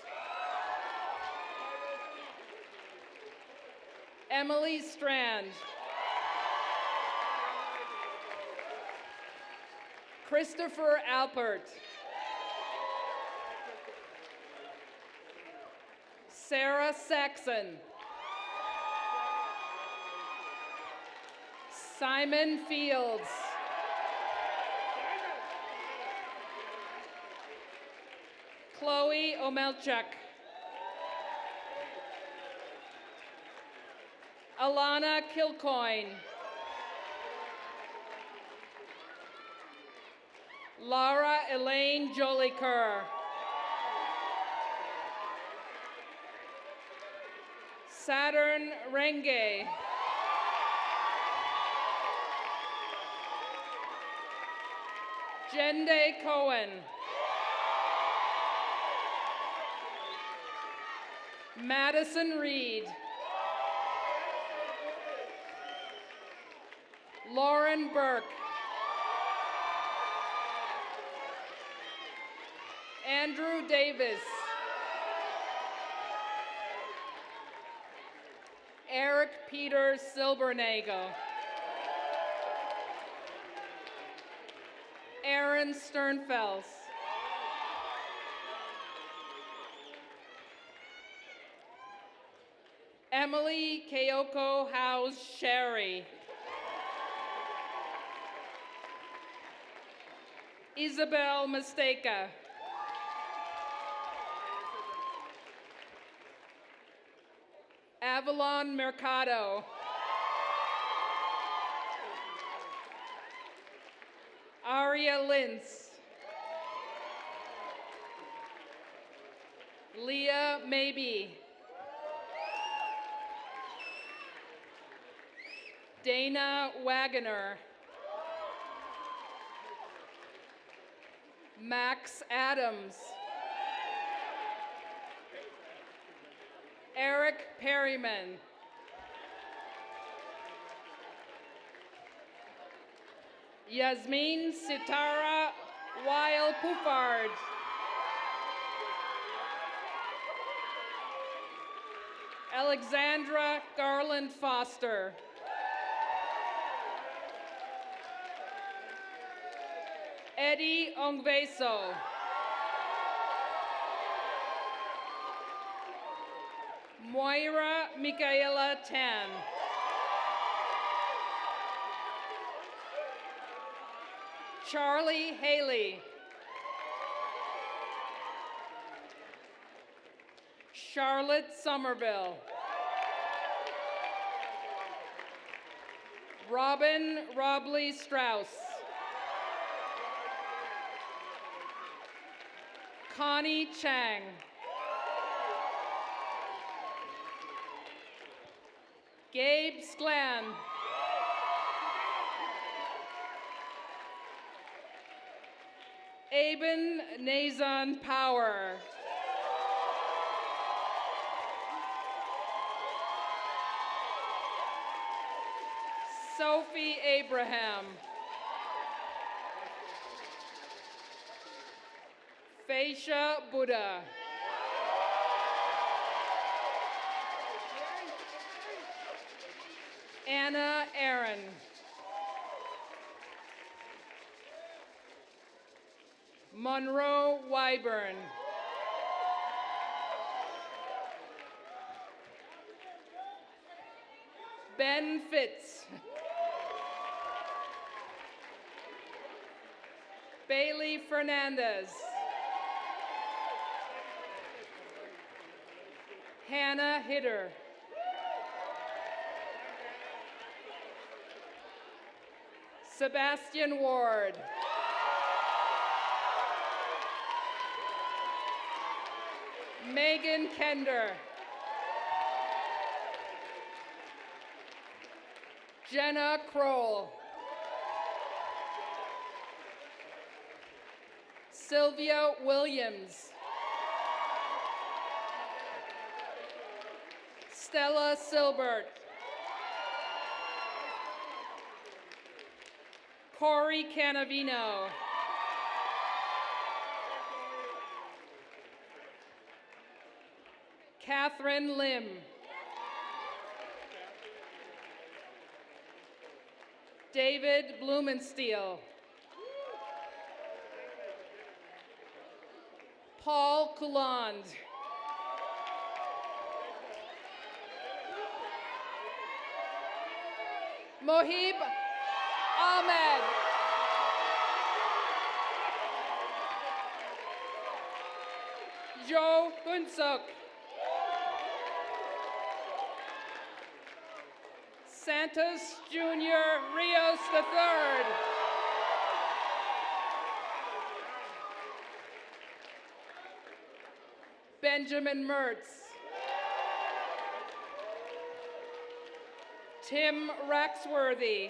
Emily Strand. Christopher Alpert. Sarah Saxon. Simon Fields. Chloe Omelchuk. Alana Kilcoyne. Laura Elaine Jolicoeur. Saturn Renge. Jende Cohen. Madison Reed. Lauren Burke. Andrew Davis. Eric Peter Silbernagle. Aaron Sternfels. Emily Keoko House Sherry. Isabel Misteka. Avalon Mercado. Aria Lintz. Leah Maybe. Dana Wagoner. Max Adams. Eric Perryman. Yasmin Sitara Weil Poufard. Alexandra Garland Foster. Eddie Ongveso. Moira Michaela Tan. Charlie Haley. Charlotte Somerville. Robin Robley Strauss. Connie Chang. Gabe Sklan. Aben Nazan Power. Sophie Abraham. Faisha Buddha. Anna Aaron. Monroe Wyburn. Ben Fitz. Bailey Fernandez. Hannah Hitter. Sebastian Ward. Megan Kender. Jenna Kroll. Sylvia Williams. Stella Silbert. Corey Canavino. Catherine Lim. David Blumenstiel. Paul Couland. Mohib Ahmed. Joe Hunsuk. Santos Jr. Rios III. Benjamin Mertz. Tim Raxworthy.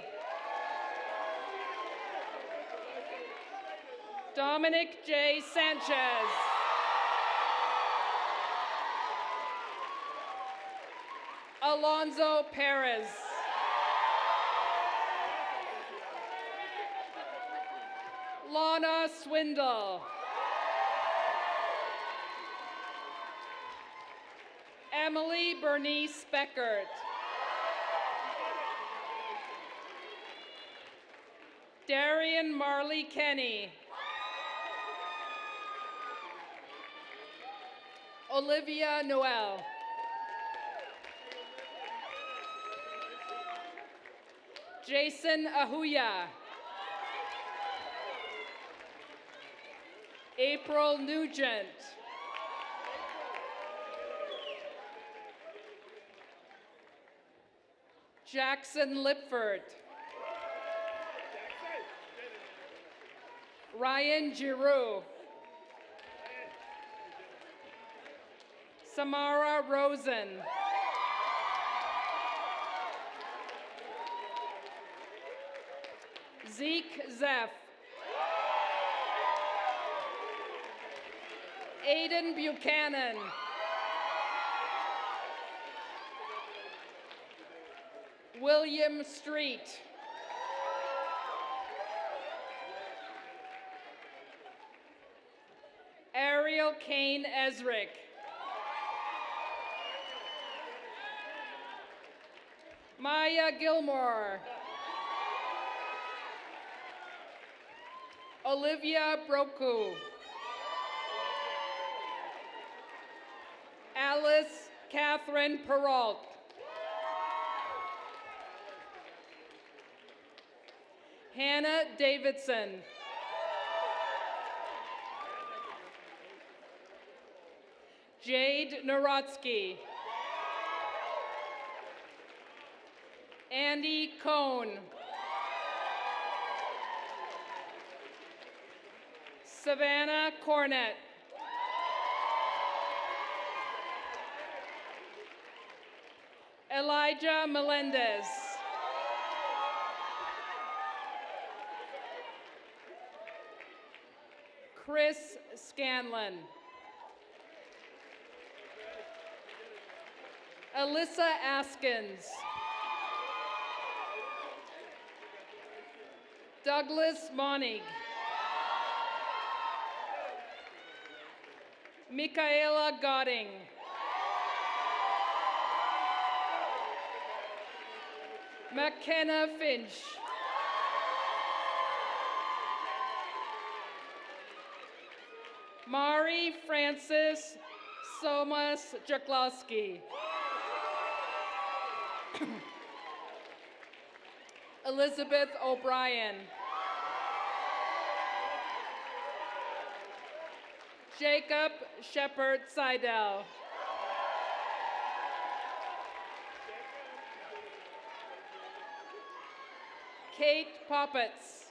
Dominic J. Sanchez. Alonzo Perez. Lana Swindle. Emily Bernice Beckert. Darian Marley Kenny. Olivia Noel. Jason Ahuya. April Nugent. Jackson Lipford. Ryan Giroux. Samara Rosen. Zeke Zeff. Aiden Buchanan. William Street. Ariel Kane Ezrick. Maya Gilmore. Olivia Broku. Alice Catherine Perrault. Hannah Davidson. Jade Narodsky. Andy Cohn. Savannah Cornett. Elijah Melendez. Chris Scanlon. Alyssa Askins. Douglas Monig. Michaela Godding. McKenna Finch. Mari Francis Somas Jaklowski. Elizabeth O'Brien. Jacob Shepard Seidel. Kate Poppets.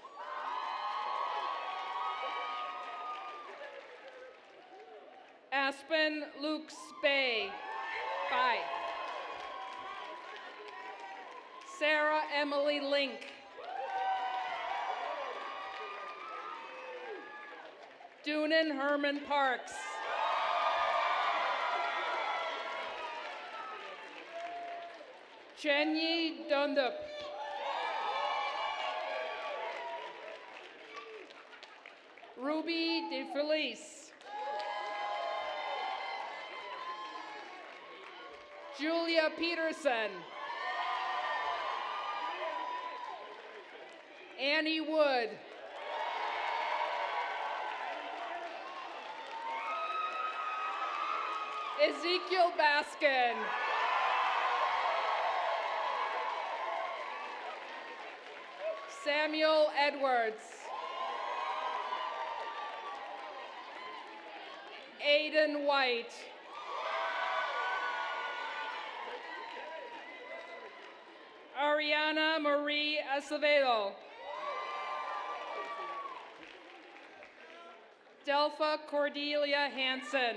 Aspen Luke Spay. Bye. Sarah Emily Link. Doonan Herman Parks. Chenyi Dundup. Ruby DeFelice. Julia Peterson. Annie Wood. Ezekiel Baskin. Samuel Edwards. Aiden White. Ariana Marie Acevedo. Delpha Cordelia Hansen.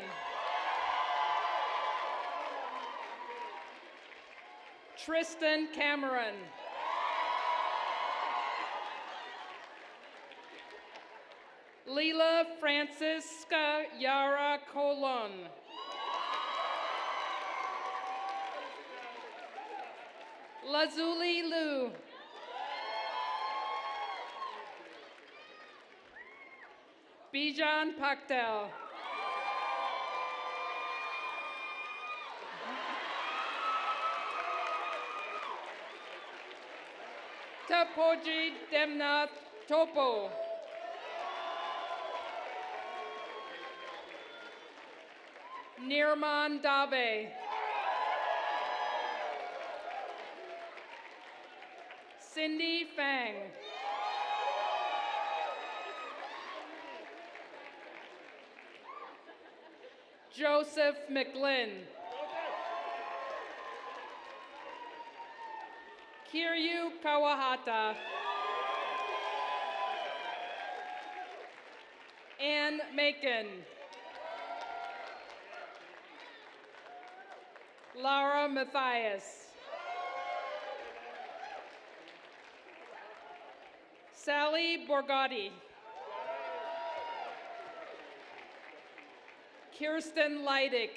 Tristan Cameron. Leela Francisca Yara Colon. Lazuli Lu. Bijan Pakdel. Tapoji Demnath Topo. Nirman Dave. Cindy Fang. Joseph McGlynn. Kiryu Kawahata. Ann Macon. Laura Matthias. Sally Borgatti. Kirsten Leidick.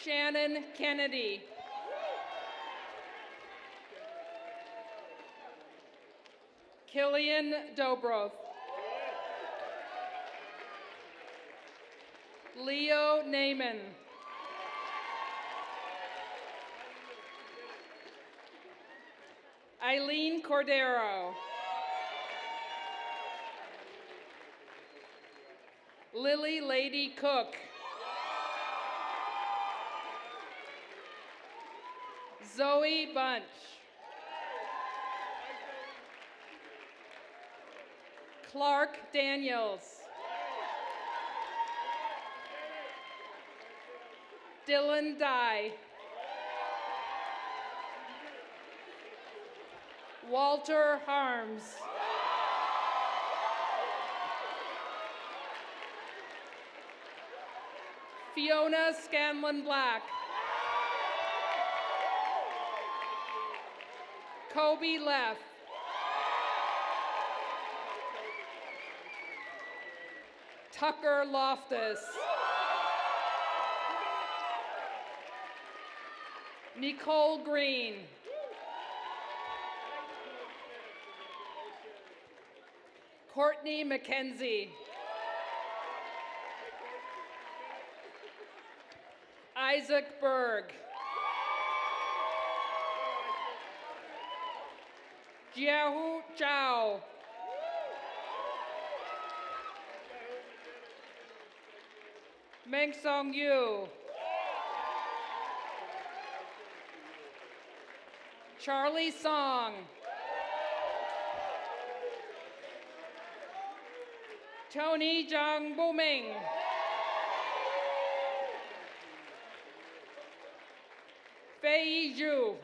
Shannon Kennedy. Killian Dobroth. Leo Naiman. Eileen Cordero. Lily Lady Cook. Zoe Bunch. Clark Daniels. Dylan Dye. Walter Harms. Fiona Scanlon Black. Kobe Leff. Tucker Loftus. Nicole Green. Courtney McKenzie. Isaac Berg. Jiahu Zhao. Meng Song Yu. Charlie Song. Tony Zhang Buming. Fei Zhu.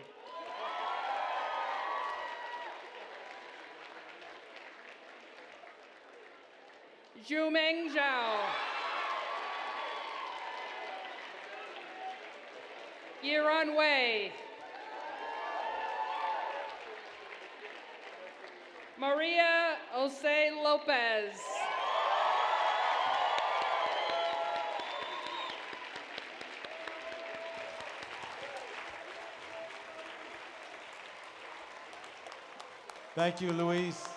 Zhumeng Zhao. Yiran Wei. Maria Jose Lopez. Thank you, Luis.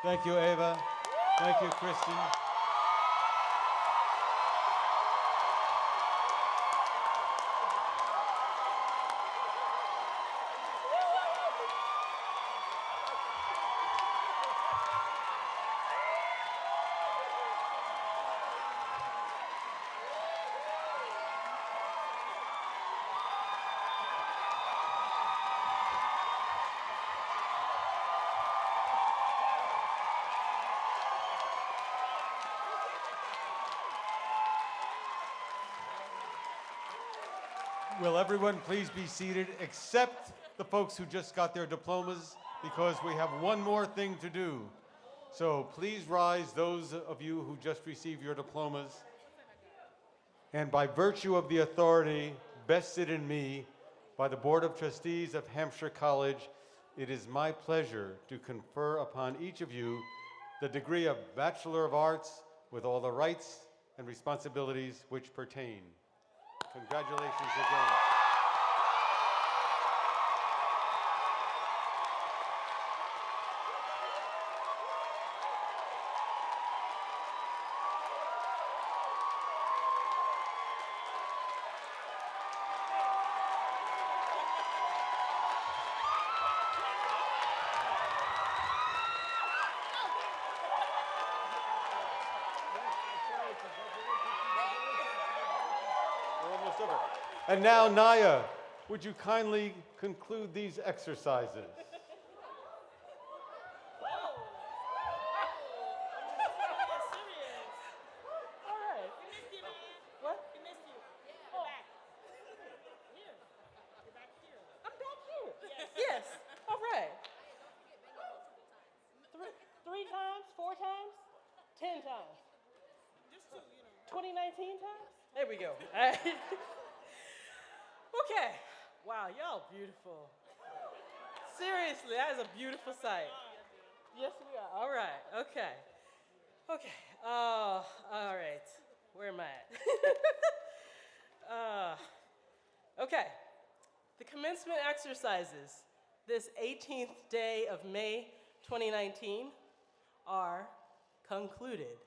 Thank you, Ava. Thank you, Kristen. Will everyone please be seated, except the folks who just got their diplomas, because we have one more thing to do. So please rise, those of you who just received your diplomas. And by virtue of the authority vested in me by the Board of Trustees of Hampshire College, it is my pleasure to confer upon each of you the degree of Bachelor of Arts with all the rights and responsibilities which pertain. Congratulations again. And now, Naya, would you kindly conclude these exercises? Yes. All right. Three times? 4 times? 10 times? Just 2019 times? There we go. All right. Okay. Wow, y'all beautiful. Seriously, that is a beautiful sight. Yes, we are. All right. Okay. Okay. All right. Where am I at? Okay. The commencement exercises this 18th day of May 2019 are concluded.